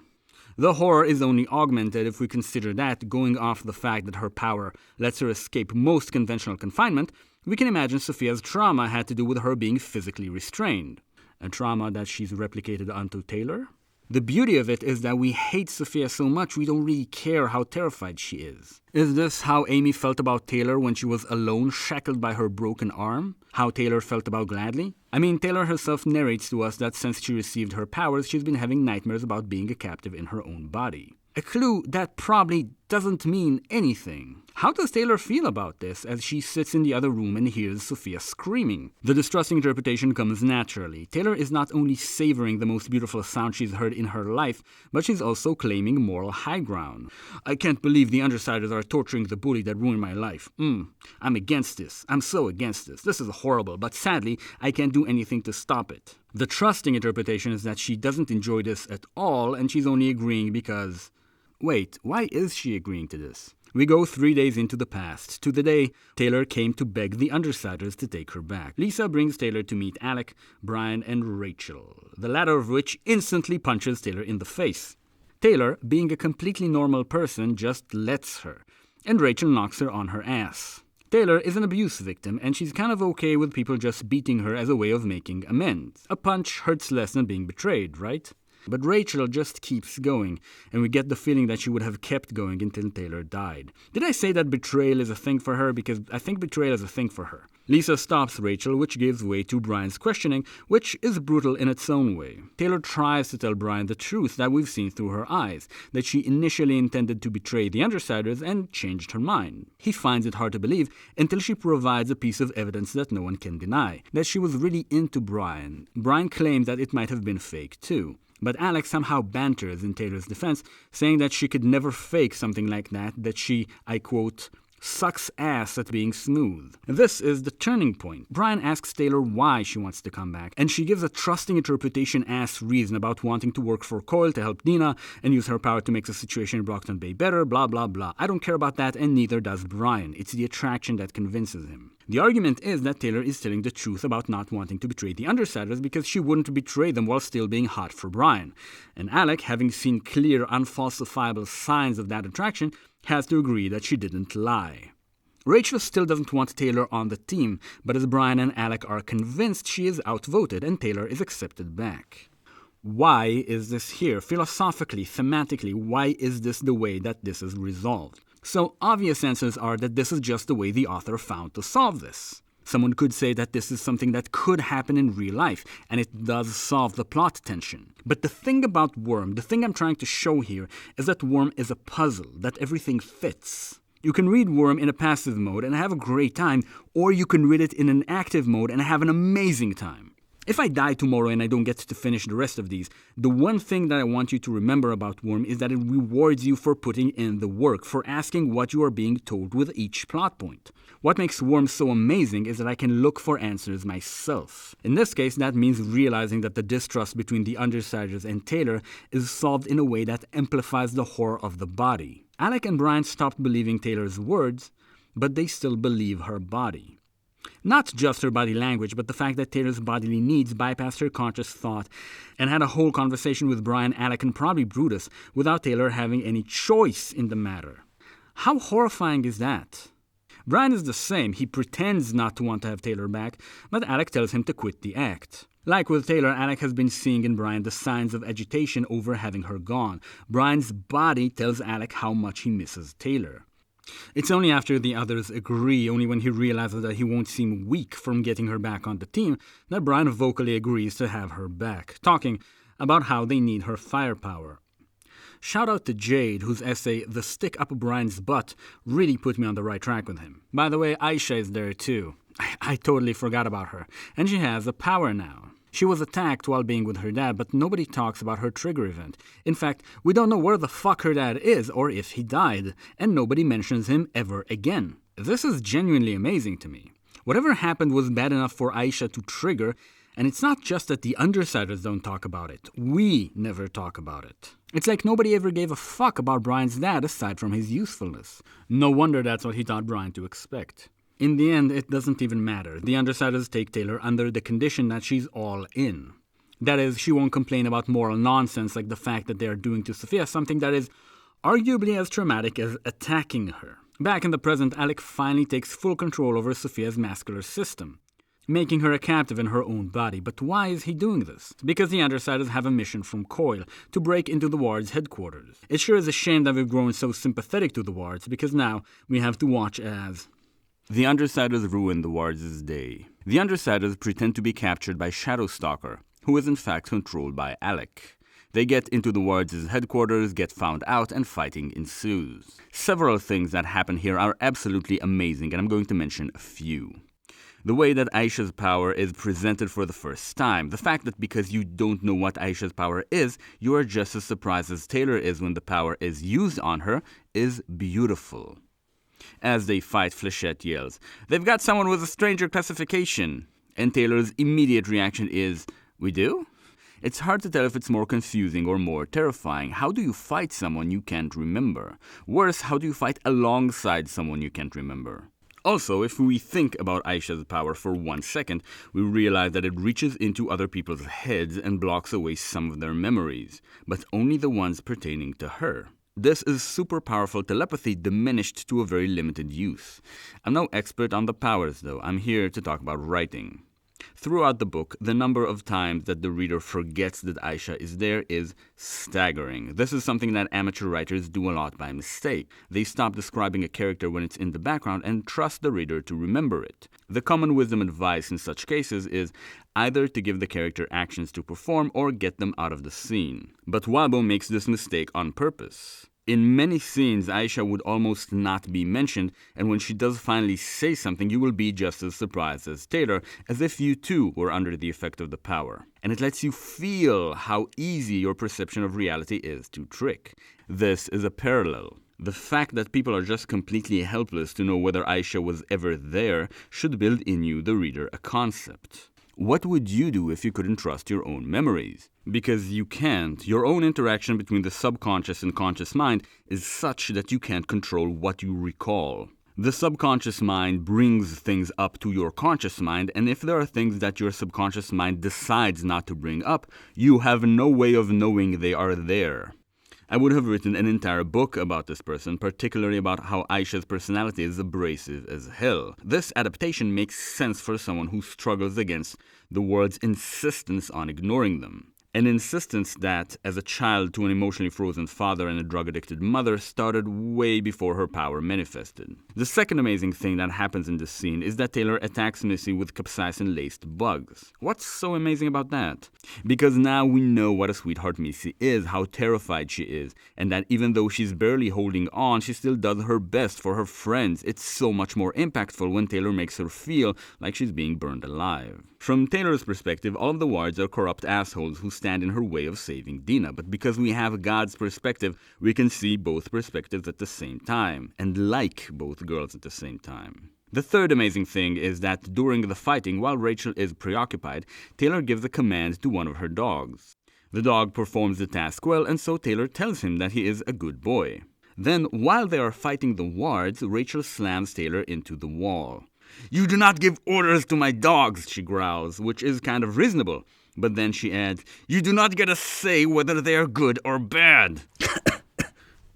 The horror is only augmented if we consider that, going off the fact that her power lets her escape most conventional confinement, we can imagine Sophia's trauma had to do with her being physically restrained. A trauma that she's replicated onto Taylor? The beauty of it is that we hate Sophia so much we don't really care how terrified she is. Is this how Amy felt about Taylor when she was alone, shackled by her broken arm? How Taylor felt about Gladly? I mean, Taylor herself narrates to us that since she received her powers, she's been having nightmares about being a captive in her own body. A clue that probably doesn't mean anything. How does Taylor feel about this as she sits in the other room and hears Sophia screaming? The distrusting interpretation comes naturally. Taylor is not only savoring the most beautiful sound she's heard in her life, but she's also claiming moral high ground. I can't believe the Undersiders are torturing the bully that ruined my life. I'm against this. I'm so against this. This is horrible, but sadly, I can't do anything to stop it. The trusting interpretation is that she doesn't enjoy this at all, and she's only agreeing because... Wait, why is she agreeing to this? We go 3 days into the past, to the day Taylor came to beg the Undersiders to take her back. Lisa brings Taylor to meet Alec, Brian, and Rachel, the latter of which instantly punches Taylor in the face. Taylor, being a completely normal person, just lets her, and Rachel knocks her on her ass. Taylor is an abuse victim, and she's kind of okay with people just beating her as a way of making amends. A punch hurts less than being betrayed, right? But Rachel just keeps going, and we get the feeling that she would have kept going until Taylor died. Did I say that betrayal is a thing for her? Because I think betrayal is a thing for her. Lisa stops Rachel, which gives way to Brian's questioning, which is brutal in its own way. Taylor tries to tell Brian the truth that we've seen through her eyes, that she initially intended to betray the Undersiders and changed her mind. He finds it hard to believe until she provides a piece of evidence that no one can deny, that she was really into Brian. Brian claimed that it might have been fake too. But Alec somehow banters in Taylor's defense, saying that she could never fake something like that she, I quote, sucks ass at being smooth. This is the turning point. Brian asks Taylor why she wants to come back, and she gives a trusting interpretation-ass reason about wanting to work for Coyle to help Dina and use her power to make the situation in Brockton Bay better, blah blah blah. I don't care about that, and neither does Brian. It's the attraction that convinces him. The argument is that Taylor is telling the truth about not wanting to betray the Undersiders because she wouldn't betray them while still being hot for Brian. And Alec, having seen clear, unfalsifiable signs of that attraction, has to agree that she didn't lie. Rachel still doesn't want Taylor on the team, but as Brian and Alec are convinced, she is outvoted and Taylor is accepted back. Why is this here? Philosophically, thematically, why is this the way that this is resolved? So obvious answers are that this is just the way the author found to solve this. Someone could say that this is something that could happen in real life, and it does solve the plot tension. But the thing about Worm, the thing I'm trying to show here, is that Worm is a puzzle, that everything fits. You can read Worm in a passive mode and have a great time, or you can read it in an active mode and have an amazing time. If I die tomorrow and I don't get to finish the rest of these, the one thing that I want you to remember about Worm is that it rewards you for putting in the work, for asking what you are being told with each plot point. What makes Worm so amazing is that I can look for answers myself. In this case, that means realizing that the distrust between the Undersiders and Taylor is solved in a way that amplifies the horror of the body. Alec and Brian stopped believing Taylor's words, but they still believe her body. Not just her body language, but the fact that Taylor's bodily needs bypassed her conscious thought and had a whole conversation with Brian, Alec, and probably Brutus without Taylor having any choice in the matter. How horrifying is that? Brian is the same. He pretends not to want to have Taylor back, but Alec tells him to quit the act. Like with Taylor, Alec has been seeing in Brian the signs of agitation over having her gone. Brian's body tells Alec how much he misses Taylor. It's only after the others agree, only when he realizes that he won't seem weak from getting her back on the team, that Brian vocally agrees to have her back, talking about how they need her firepower. Shout out to Jade, whose essay, The Stick Up Brian's Butt, really put me on the right track with him. By the way, Aisha is there too. I totally forgot about her, and she has a power now. She was attacked while being with her dad, but nobody talks about her trigger event. In fact, we don't know where the fuck her dad is or if he died, and nobody mentions him ever again. This is genuinely amazing to me. Whatever happened was bad enough for Aisha to trigger, and it's not just that the Undersiders don't talk about it. We never talk about it. It's like nobody ever gave a fuck about Brian's dad aside from his usefulness. No wonder that's what he taught Brian to expect. In the end, it doesn't even matter. The Undersiders take Taylor under the condition that she's all in. That is, she won't complain about moral nonsense like the fact that they are doing to Sophia something that is arguably as traumatic as attacking her. Back in the present, Alec finally takes full control over Sophia's muscular system, making her a captive in her own body. But why is he doing this? Because the Undersiders have a mission from Coil, to break into the Wards headquarters. It sure is a shame that we've grown so sympathetic to the Wards, because now we have to watch as the Undersiders ruin the Wards' day. The Undersiders pretend to be captured by Shadowstalker, who is in fact controlled by Alec. They get into the Wards' headquarters, get found out, and fighting ensues. Several things that happen here are absolutely amazing, and I'm going to mention a few. The way that Aisha's power is presented for the first time. The fact that because you don't know what Aisha's power is, you are just as surprised as Taylor is when the power is used on her is beautiful. As they fight, Flechette yells, "They've got someone with a stranger classification!" And Taylor's immediate reaction is, "We do?" It's hard to tell if it's more confusing or more terrifying. How do you fight someone you can't remember? Worse, how do you fight alongside someone you can't remember? Also, if we think about Aisha's power for 1 second, we realize that it reaches into other people's heads and blocks away some of their memories, but only the ones pertaining to her. This is super powerful telepathy diminished to a very limited use. I'm no expert on the powers though, I'm here to talk about writing. Throughout the book, the number of times that the reader forgets that Aisha is there is staggering. This is something that amateur writers do a lot by mistake. They stop describing a character when it's in the background and trust the reader to remember it. The common wisdom advice in such cases is either to give the character actions to perform or get them out of the scene. But Wabo makes this mistake on purpose. In many scenes, Aisha would almost not be mentioned, and when she does finally say something, you will be just as surprised as Taylor, as if you too were under the effect of the power. And it lets you feel how easy your perception of reality is to trick. This is a parallel. The fact that people are just completely helpless to know whether Aisha was ever there should build in you, the reader, a concept. What would you do if you couldn't trust your own memories? Because you can't. Your own interaction between the subconscious and conscious mind is such that you can't control what you recall. The subconscious mind brings things up to your conscious mind, and if there are things that your subconscious mind decides not to bring up, you have no way of knowing they are there. I would have written an entire book about this person, particularly about how Aisha's personality is abrasive as hell. This adaptation makes sense for someone who struggles against the world's insistence on ignoring them. An insistence that, as a child to an emotionally frozen father and a drug-addicted mother, started way before her power manifested. The second amazing thing that happens in this scene is that Taylor attacks Missy with capsaicin-laced bugs. What's so amazing about that? Because now we know what a sweetheart Missy is, how terrified she is, and that even though she's barely holding on, she still does her best for her friends. It's so much more impactful when Taylor makes her feel like she's being burned alive. From Taylor's perspective, all of the Wards are corrupt assholes who stand in her way of saving Dina, but because we have God's perspective, we can see both perspectives at the same time, and like both girls at the same time. The third amazing thing is that during the fighting, while Rachel is preoccupied, Taylor gives a command to one of her dogs. The dog performs the task well, and so Taylor tells him that he is a good boy. Then, while they are fighting the Wards, Rachel slams Taylor into the wall. "You do not give orders to my dogs," she growls, which is kind of reasonable. But then she adds, "You do not get a say whether they are good or bad."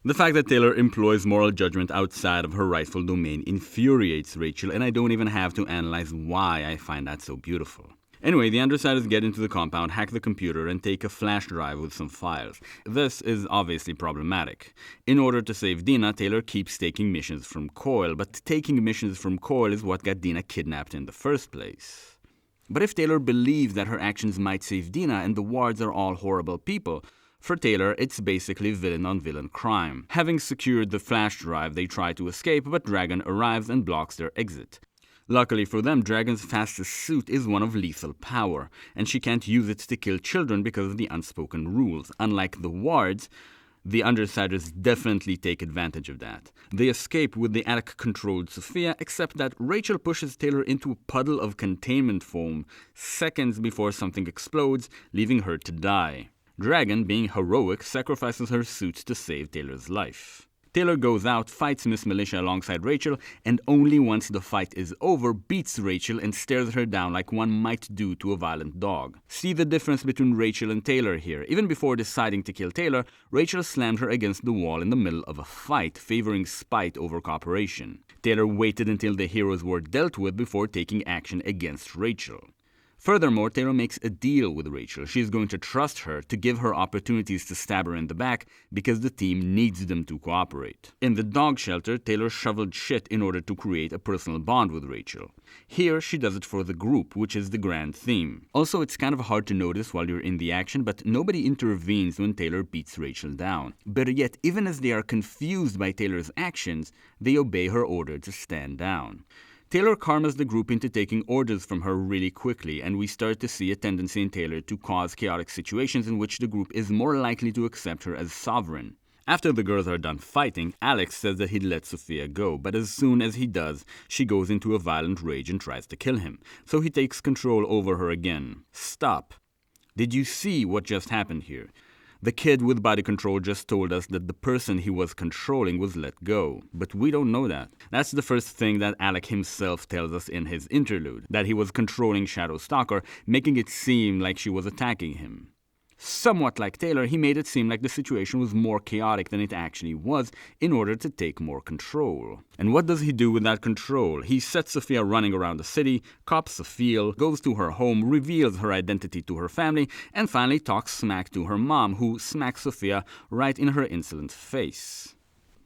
The fact that Taylor employs moral judgment outside of her rightful domain infuriates Rachel, and I don't even have to analyze why I find that so beautiful. Anyway, the Undersiders get into the compound, hack the computer, and take a flash drive with some files. This is obviously problematic. In order to save Dina, Taylor keeps taking missions from Coyle, but taking missions from Coyle is what got Dina kidnapped in the first place. But if Taylor believes that her actions might save Dina and the Wards are all horrible people, for Taylor, it's basically villain-on-villain crime. Having secured the flash drive, they try to escape, but Dragon arrives and blocks their exit. Luckily for them, Dragon's fastest suit is one of lethal power, and she can't use it to kill children because of the unspoken rules. Unlike the Wards, the Undersiders definitely take advantage of that. They escape with the Alec-controlled Sophia, except that Rachel pushes Taylor into a puddle of containment foam seconds before something explodes, leaving her to die. Dragon, being heroic, sacrifices her suit to save Taylor's life. Taylor goes out, fights Miss Militia alongside Rachel, and only once the fight is over, beats Rachel and stares her down like one might do to a violent dog. See the difference between Rachel and Taylor here. Even before deciding to kill Taylor, Rachel slammed her against the wall in the middle of a fight, favoring spite over cooperation. Taylor waited until the heroes were dealt with before taking action against Rachel. Furthermore, Taylor makes a deal with Rachel. She is going to trust her to give her opportunities to stab her in the back because the team needs them to cooperate. In the dog shelter, Taylor shoveled shit in order to create a personal bond with Rachel. Here, she does it for the group, which is the grand theme. Also, it's kind of hard to notice while you're in the action, but nobody intervenes when Taylor beats Rachel down. Better yet, even as they are confused by Taylor's actions, they obey her order to stand down. Taylor karmas the group into taking orders from her really quickly, and we start to see a tendency in Taylor to cause chaotic situations in which the group is more likely to accept her as sovereign. After the girls are done fighting, Alec says that he'd let Sophia go, but as soon as he does, she goes into a violent rage and tries to kill him, so he takes control over her again. Stop. Did you see what just happened here? The kid with body control just told us that the person he was controlling was let go, but we don't know that. That's the first thing that Alec himself tells us in his interlude, that he was controlling Shadow Stalker, making it seem like she was attacking him. Somewhat like Taylor, he made it seem like the situation was more chaotic than it actually was in order to take more control. And what does he do with that control? He sets Sophia running around the city, cops a feel, goes to her home, reveals her identity to her family, and finally talks smack to her mom, who smacks Sophia right in her insolent face.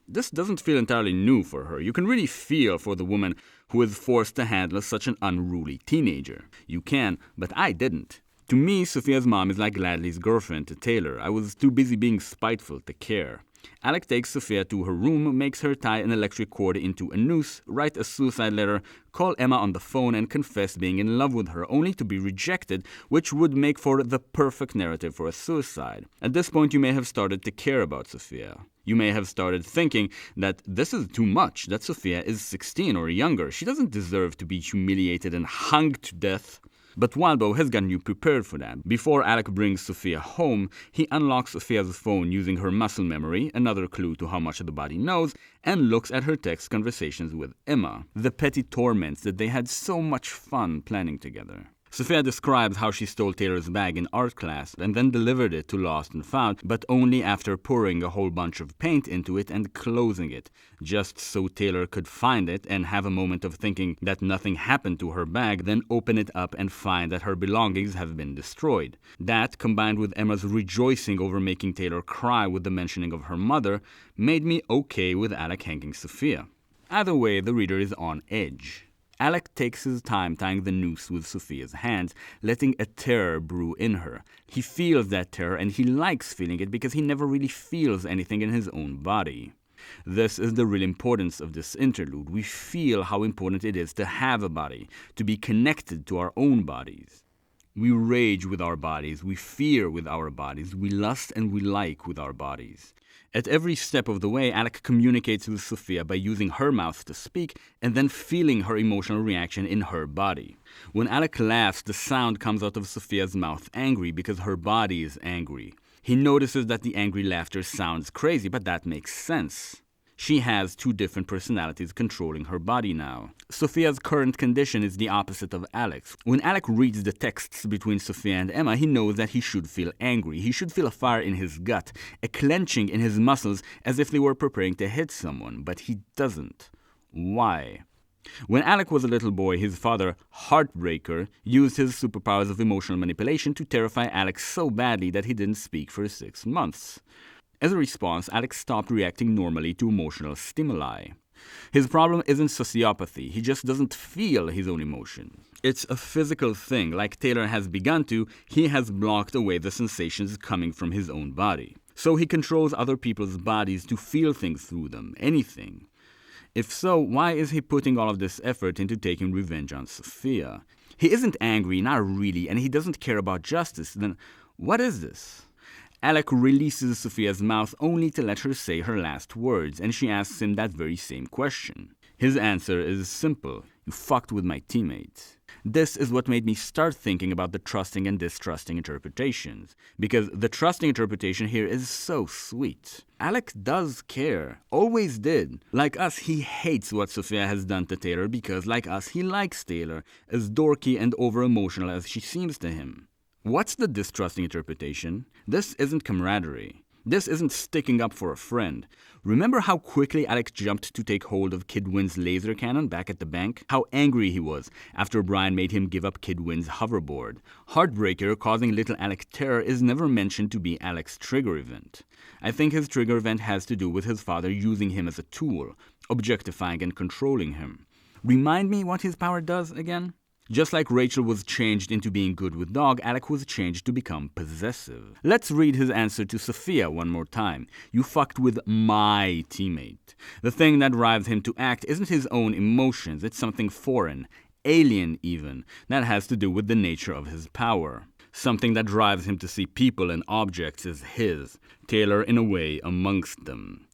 This doesn't feel entirely new for her. You can really feel for the woman who is forced to handle such an unruly teenager. You can, but I didn't. To me, Sophia's mom is like Gladly's girlfriend to Taylor. I was too busy being spiteful to care. Alec takes Sophia to her room, makes her tie an electric cord into a noose, write a suicide letter, call Emma on the phone and confess being in love with her, only to be rejected, which would make for the perfect narrative for a suicide. At this point, you may have started to care about Sophia. You may have started thinking that this is too much, that Sophia is 16 or younger. She doesn't deserve to be humiliated and hung to death. But Waldo has gotten you prepared for that. Before Alec brings Sophia home, he unlocks Sophia's phone using her muscle memory, another clue to how much the body knows, and looks at her text conversations with Emma, the petty torments that they had so much fun planning together. Sophia describes how she stole Taylor's bag in art class and then delivered it to Lost and Found, but only after pouring a whole bunch of paint into it and closing it, just so Taylor could find it and have a moment of thinking that nothing happened to her bag, then open it up and find that her belongings have been destroyed. That, combined with Emma's rejoicing over making Taylor cry with the mentioning of her mother, made me okay with Alec hanging Sophia. Either way, the reader is on edge. Alec takes his time tying the noose with Sophia's hands, letting a terror brew in her. He feels that terror, and he likes feeling it because he never really feels anything in his own body. This is the real importance of this interlude. We feel how important it is to have a body, to be connected to our own bodies. We rage with our bodies, we fear with our bodies, we lust and we like with our bodies. At every step of the way, Alec communicates with Sophia by using her mouth to speak and then feeling her emotional reaction in her body. When Alec laughs, the sound comes out of Sophia's mouth angry because her body is angry. He notices that the angry laughter sounds crazy, but that makes sense. She has two different personalities controlling her body now. Sophia's current condition is the opposite of Alec's. When Alec reads the texts between Sophia and Emma, he knows that he should feel angry. He should feel a fire in his gut, a clenching in his muscles as if they were preparing to hit someone, but he doesn't. Why? When Alec was a little boy, his father, Heartbreaker, used his superpowers of emotional manipulation to terrify Alec so badly that he didn't speak for 6 months. As a response, Alec stopped reacting normally to emotional stimuli. His problem isn't sociopathy, he just doesn't feel his own emotion. It's a physical thing. Like Taylor has begun to, he has blocked away the sensations coming from his own body. So he controls other people's bodies to feel things through them, anything. If so, why is he putting all of this effort into taking revenge on Sophia? He isn't angry, not really, and he doesn't care about justice. Then what is this? Alec releases Sophia's mouth only to let her say her last words, and she asks him that very same question. His answer is simple: "You fucked with my teammate." This is what made me start thinking about the trusting and distrusting interpretations, because the trusting interpretation here is so sweet. Alec does care, always did. Like us, he hates what Sophia has done to Taylor because, like us, he likes Taylor, as dorky and over-emotional as she seems to him. What's the distrusting interpretation? This isn't camaraderie. This isn't sticking up for a friend. Remember how quickly Alec jumped to take hold of Kid Win's laser cannon back at the bank? How angry he was after Brian made him give up Kid Win's hoverboard. Heartbreaker causing little Alec terror is never mentioned to be Alec's trigger event. I think his trigger event has to do with his father using him as a tool, objectifying and controlling him. Remind me what his power does again? Just like Rachel was changed into being good with dog, Alec was changed to become possessive. Let's read his answer to Sophia one more time. "You fucked with my teammate." The thing that drives him to act isn't his own emotions, it's something foreign, alien even, that has to do with the nature of his power. Something that drives him to see people and objects as his, Taylor in a way amongst them.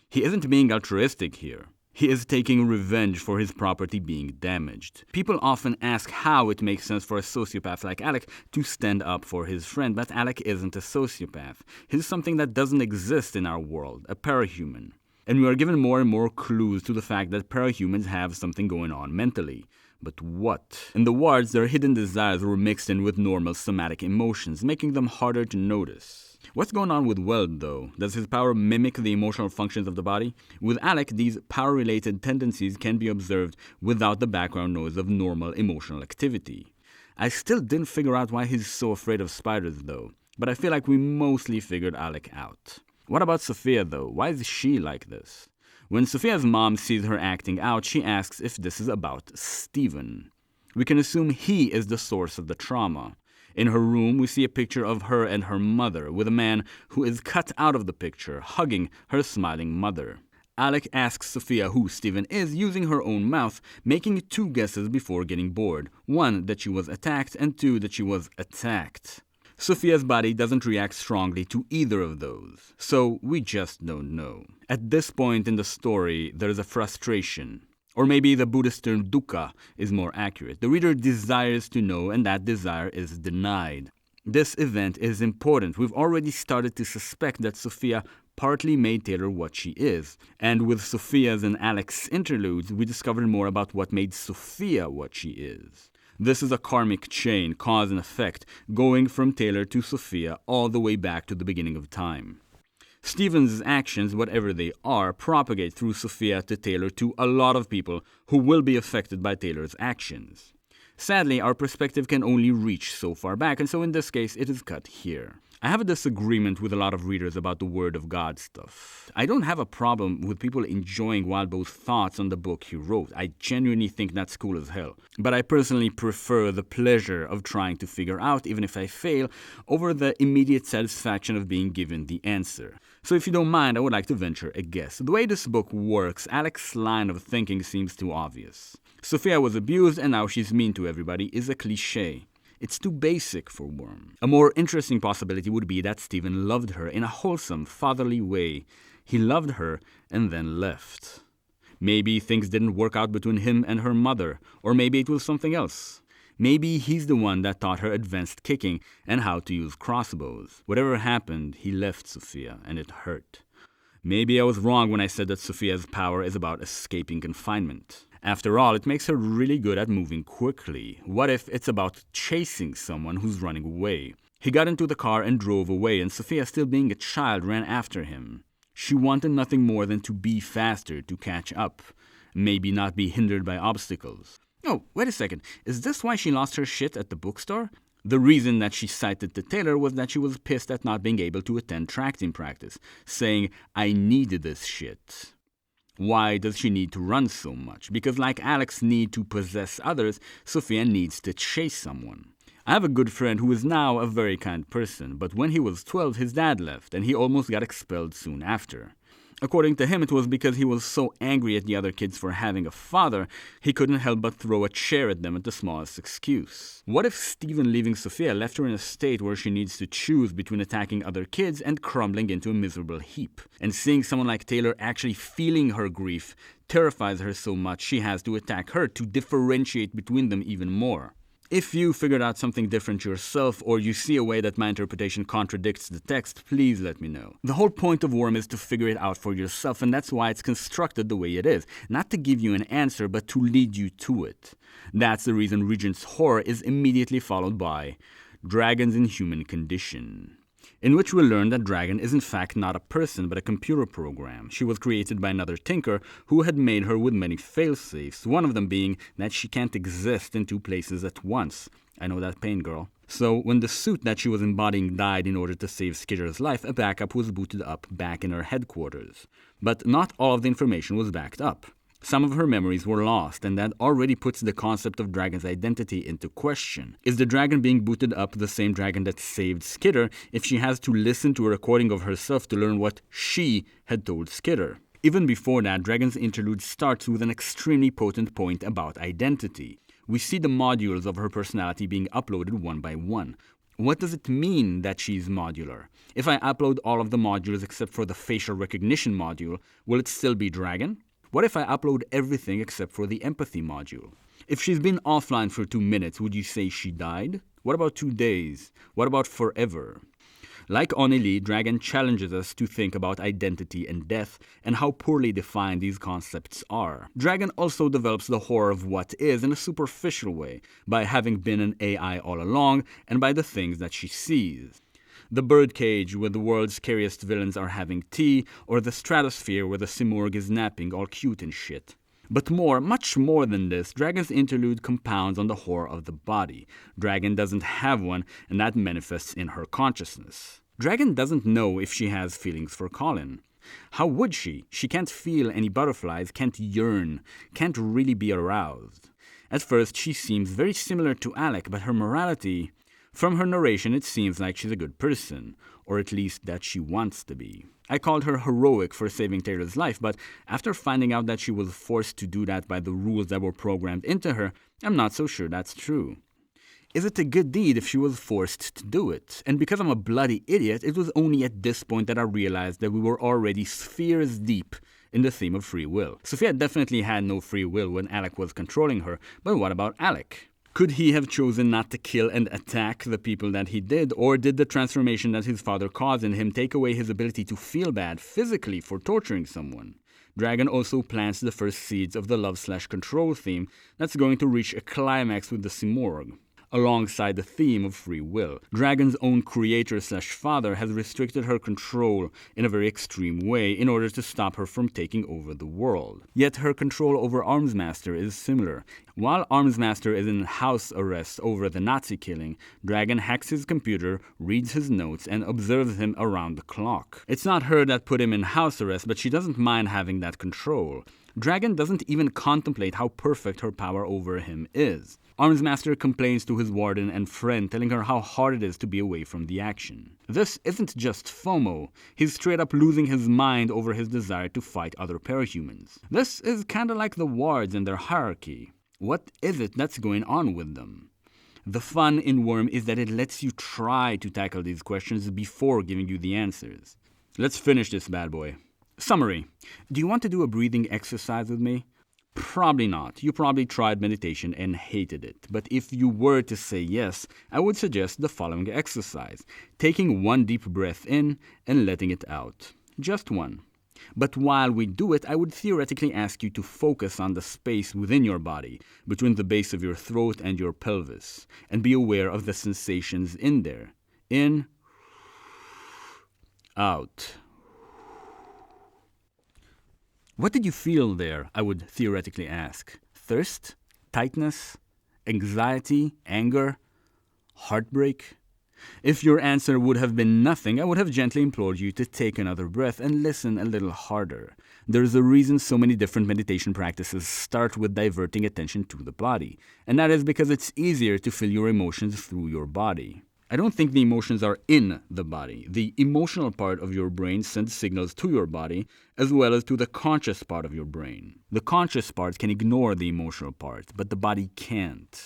He isn't being altruistic here. He is taking revenge for his property being damaged. People often ask how it makes sense for a sociopath like Alec to stand up for his friend, but Alec isn't a sociopath. He's something that doesn't exist in our world, a parahuman. And we are given more and more clues to the fact that parahumans have something going on mentally. But what? In the Wards, their hidden desires were mixed in with normal somatic emotions, making them harder to notice. What's going on with Weld, though? Does his power mimic the emotional functions of the body? With Alec, these power-related tendencies can be observed without the background noise of normal emotional activity. I still didn't figure out why he's so afraid of spiders, though. But I feel like we mostly figured Alec out. What about Sophia, though? Why is she like this? When Sophia's mom sees her acting out, she asks if this is about Steven. We can assume he is the source of the trauma. In her room, we see a picture of her and her mother, with a man who is cut out of the picture, hugging her smiling mother. Alec asks Sophia who Steven is using her own mouth, making 2 guesses before getting bored. 1, that she was attacked, and 2, that she was attacked. Sophia's body doesn't react strongly to either of those, so we just don't know. At this point in the story, there is a frustration. Or maybe the Buddhist term dukkha is more accurate. The reader desires to know, and that desire is denied. This event is important. We've already started to suspect that Sophia partly made Taylor what she is. And with Sophia's and Alec's interludes, we discovered more about what made Sophia what she is. This is a karmic chain, cause and effect, going from Taylor to Sophia all the way back to the beginning of time. Stephen's actions, whatever they are, propagate through Sophia to Taylor to a lot of people who will be affected by Taylor's actions. Sadly, our perspective can only reach so far back, and so in this case, it is cut here. I have a disagreement with a lot of readers about the Word of God stuff. I don't have a problem with people enjoying Wildbow's thoughts on the book he wrote. I genuinely think that's cool as hell. But I personally prefer the pleasure of trying to figure out, even if I fail, over the immediate satisfaction of being given the answer. So if you don't mind, I would like to venture a guess. The way this book works, Alec's line of thinking seems too obvious. Sophia was abused and now she's mean to everybody is a cliché. It's too basic for Worm. A more interesting possibility would be that Stephen loved her in a wholesome, fatherly way. He loved her and then left. Maybe things didn't work out between him and her mother, or maybe it was something else. Maybe he's the one that taught her advanced kicking and how to use crossbows. Whatever happened, he left Sophia, and it hurt. Maybe I was wrong when I said that Sophia's power is about escaping confinement. After all, it makes her really good at moving quickly. What if it's about chasing someone who's running away? He got into the car and drove away, and Sophia, still being a child, ran after him. She wanted nothing more than to be faster, to catch up. Maybe not be hindered by obstacles. Oh, wait a second. Is this why she lost her shit at the bookstore? The reason that she cited to Taylor was that she was pissed at not being able to attend track team practice, saying, I needed this shit. Why does she need to run so much? Because like Alec's need to possess others, Sophia needs to chase someone. I have a good friend who is now a very kind person, but when he was 12, his dad left, and he almost got expelled soon after. According to him, it was because he was so angry at the other kids for having a father, he couldn't help but throw a chair at them at the smallest excuse. What if Stephen leaving Sophia left her in a state where she needs to choose between attacking other kids and crumbling into a miserable heap? And seeing someone like Taylor actually feeling her grief terrifies her so much she has to attack her to differentiate between them even more. If you figured out something different yourself, or you see a way that my interpretation contradicts the text, please let me know. The whole point of Worm is to figure it out for yourself, and that's why it's constructed the way it is. Not to give you an answer, but to lead you to it. That's the reason Regent's horror is immediately followed by Dragon's Inhuman Condition, in which we learn that Dragon is in fact not a person but a computer program. She was created by another tinker who had made her with many failsafes, one of them being that she can't exist in two places at once. I know that pain, girl. So when the suit that she was embodying died in order to save Skitter's life, a backup was booted up back in her headquarters. But not all of the information was backed up. Some of her memories were lost, and that already puts the concept of Dragon's identity into question. Is the dragon being booted up the same dragon that saved Skitter if she has to listen to a recording of herself to learn what she had told Skitter? Even before that, Dragon's Interlude starts with an extremely potent point about identity. We see the modules of her personality being uploaded one by one. What does it mean that she's modular? If I upload all of the modules except for the facial recognition module, will it still be Dragon? What if I upload everything except for the empathy module? If she's been offline for 2 minutes, would you say she died? What about 2 days? What about forever? Like Onili, Dragon challenges us to think about identity and death and how poorly defined these concepts are. Dragon also develops the horror of what is in a superficial way, by having been an AI all along and by the things that she sees. The birdcage where the world's scariest villains are having tea, or the stratosphere where the Simurgh is napping all cute and shit. But more, much more than this, Dragon's Interlude compounds on the horror of the body. Dragon doesn't have one, and that manifests in her consciousness. Dragon doesn't know if she has feelings for Colin. How would she? She can't feel any butterflies, can't yearn, can't really be aroused. At first, she seems very similar to Alec, but her morality... From her narration, it seems like she's a good person, or at least that she wants to be. I called her heroic for saving Taylor's life, but after finding out that she was forced to do that by the rules that were programmed into her, I'm not so sure that's true. Is it a good deed if she was forced to do it? And because I'm a bloody idiot, it was only at this point that I realized that we were already spheres deep in the theme of free will. Sophia definitely had no free will when Alec was controlling her, but what about Alec? Could he have chosen not to kill and attack the people that he did, or did the transformation that his father caused in him take away his ability to feel bad physically for torturing someone? Dragon also plants the first seeds of the love/control theme that's going to reach a climax with the Simorgh. Alongside the theme of free will, Dragon's own creator/father has restricted her control in a very extreme way in order to stop her from taking over the world. Yet her control over Armsmaster is similar. While Armsmaster is in house arrest over the Nazi killing, Dragon hacks his computer, reads his notes, and observes him around the clock. It's not her that put him in house arrest, but she doesn't mind having that control. Dragon doesn't even contemplate how perfect her power over him is. Armsmaster complains to his warden and friend, telling her how hard it is to be away from the action. This isn't just FOMO. He's straight up losing his mind over his desire to fight other parahumans. This is kinda like the Wards and their hierarchy. What is it that's going on with them? The fun in Worm is that it lets you try to tackle these questions before giving you the answers. Let's finish this bad boy. Summary. Do you want to do a breathing exercise with me? Probably not. You probably tried meditation and hated it. But if you were to say yes, I would suggest the following exercise. Taking one deep breath in and letting it out. Just one. But while we do it, I would theoretically ask you to focus on the space within your body, between the base of your throat and your pelvis, and be aware of the sensations in there. In, out. What did you feel there, I would theoretically ask? Thirst? Tightness? Anxiety? Anger? Heartbreak? If your answer would have been nothing, I would have gently implored you to take another breath and listen a little harder. There's a reason so many different meditation practices start with diverting attention to the body, and that is because it's easier to feel your emotions through your body. I don't think the emotions are in the body. The emotional part of your brain sends signals to your body as well as to the conscious part of your brain. The conscious part can ignore the emotional part, but the body can't.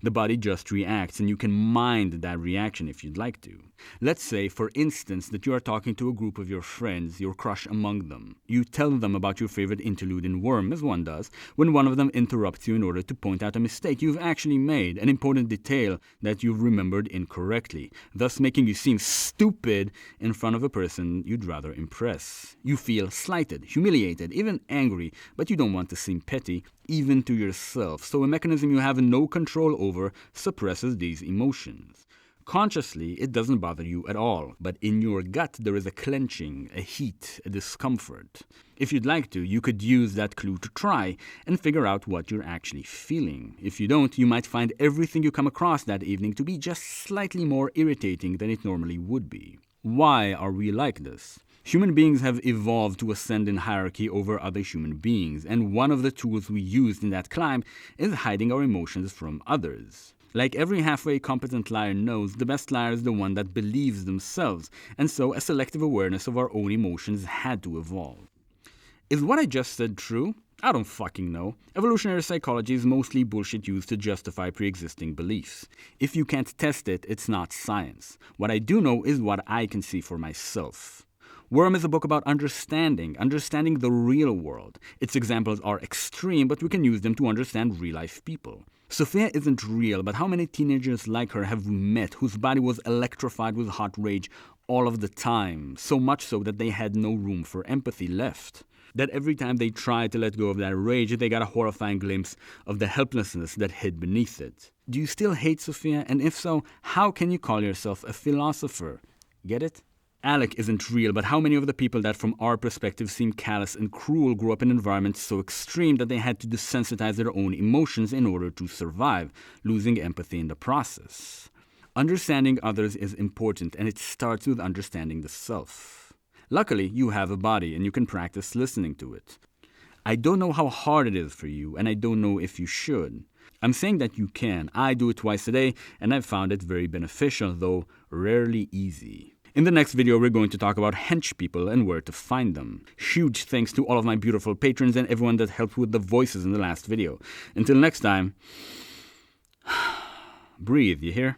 The body just reacts, and you can mind that reaction if you'd like to. Let's say, for instance, that you are talking to a group of your friends, your crush among them. You tell them about your favorite interlude in Worm, as one does, when one of them interrupts you in order to point out a mistake you've actually made, an important detail that you've remembered incorrectly, thus making you seem stupid in front of a person you'd rather impress. You feel slighted, humiliated, even angry, but you don't want to seem petty, even to yourself, so a mechanism you have no control over suppresses these emotions. Consciously, it doesn't bother you at all, but in your gut there is a clenching, a heat, a discomfort. If you'd like to, you could use that clue to try and figure out what you're actually feeling. If you don't, you might find everything you come across that evening to be just slightly more irritating than it normally would be. Why are we like this? Human beings have evolved to ascend in hierarchy over other human beings, and one of the tools we used in that climb is hiding our emotions from others. Like every halfway competent liar knows, the best liar is the one that believes themselves, and so a selective awareness of our own emotions had to evolve. Is what I just said true? I don't fucking know. Evolutionary psychology is mostly bullshit used to justify pre-existing beliefs. If you can't test it, it's not science. What I do know is what I can see for myself. Worm is a book about understanding the real world. Its examples are extreme, but we can use them to understand real-life people. Sophia isn't real, but how many teenagers like her have we met whose body was electrified with hot rage all of the time, so much so that they had no room for empathy left? That every time they tried to let go of that rage, they got a horrifying glimpse of the helplessness that hid beneath it. Do you still hate Sophia? And if so, how can you call yourself a philosopher? Get it? Alec isn't real, but how many of the people that from our perspective seem callous and cruel grew up in environments so extreme that they had to desensitize their own emotions in order to survive, losing empathy in the process? Understanding others is important, and it starts with understanding the self. Luckily, you have a body, and you can practice listening to it. I don't know how hard it is for you, and I don't know if you should. I'm saying that you can. I do it twice a day, and I've found it very beneficial, though rarely easy. In the next video, we're going to talk about hench people and where to find them. Huge thanks to all of my beautiful patrons and everyone that helped with the voices in the last video. Until next time, breathe, you hear?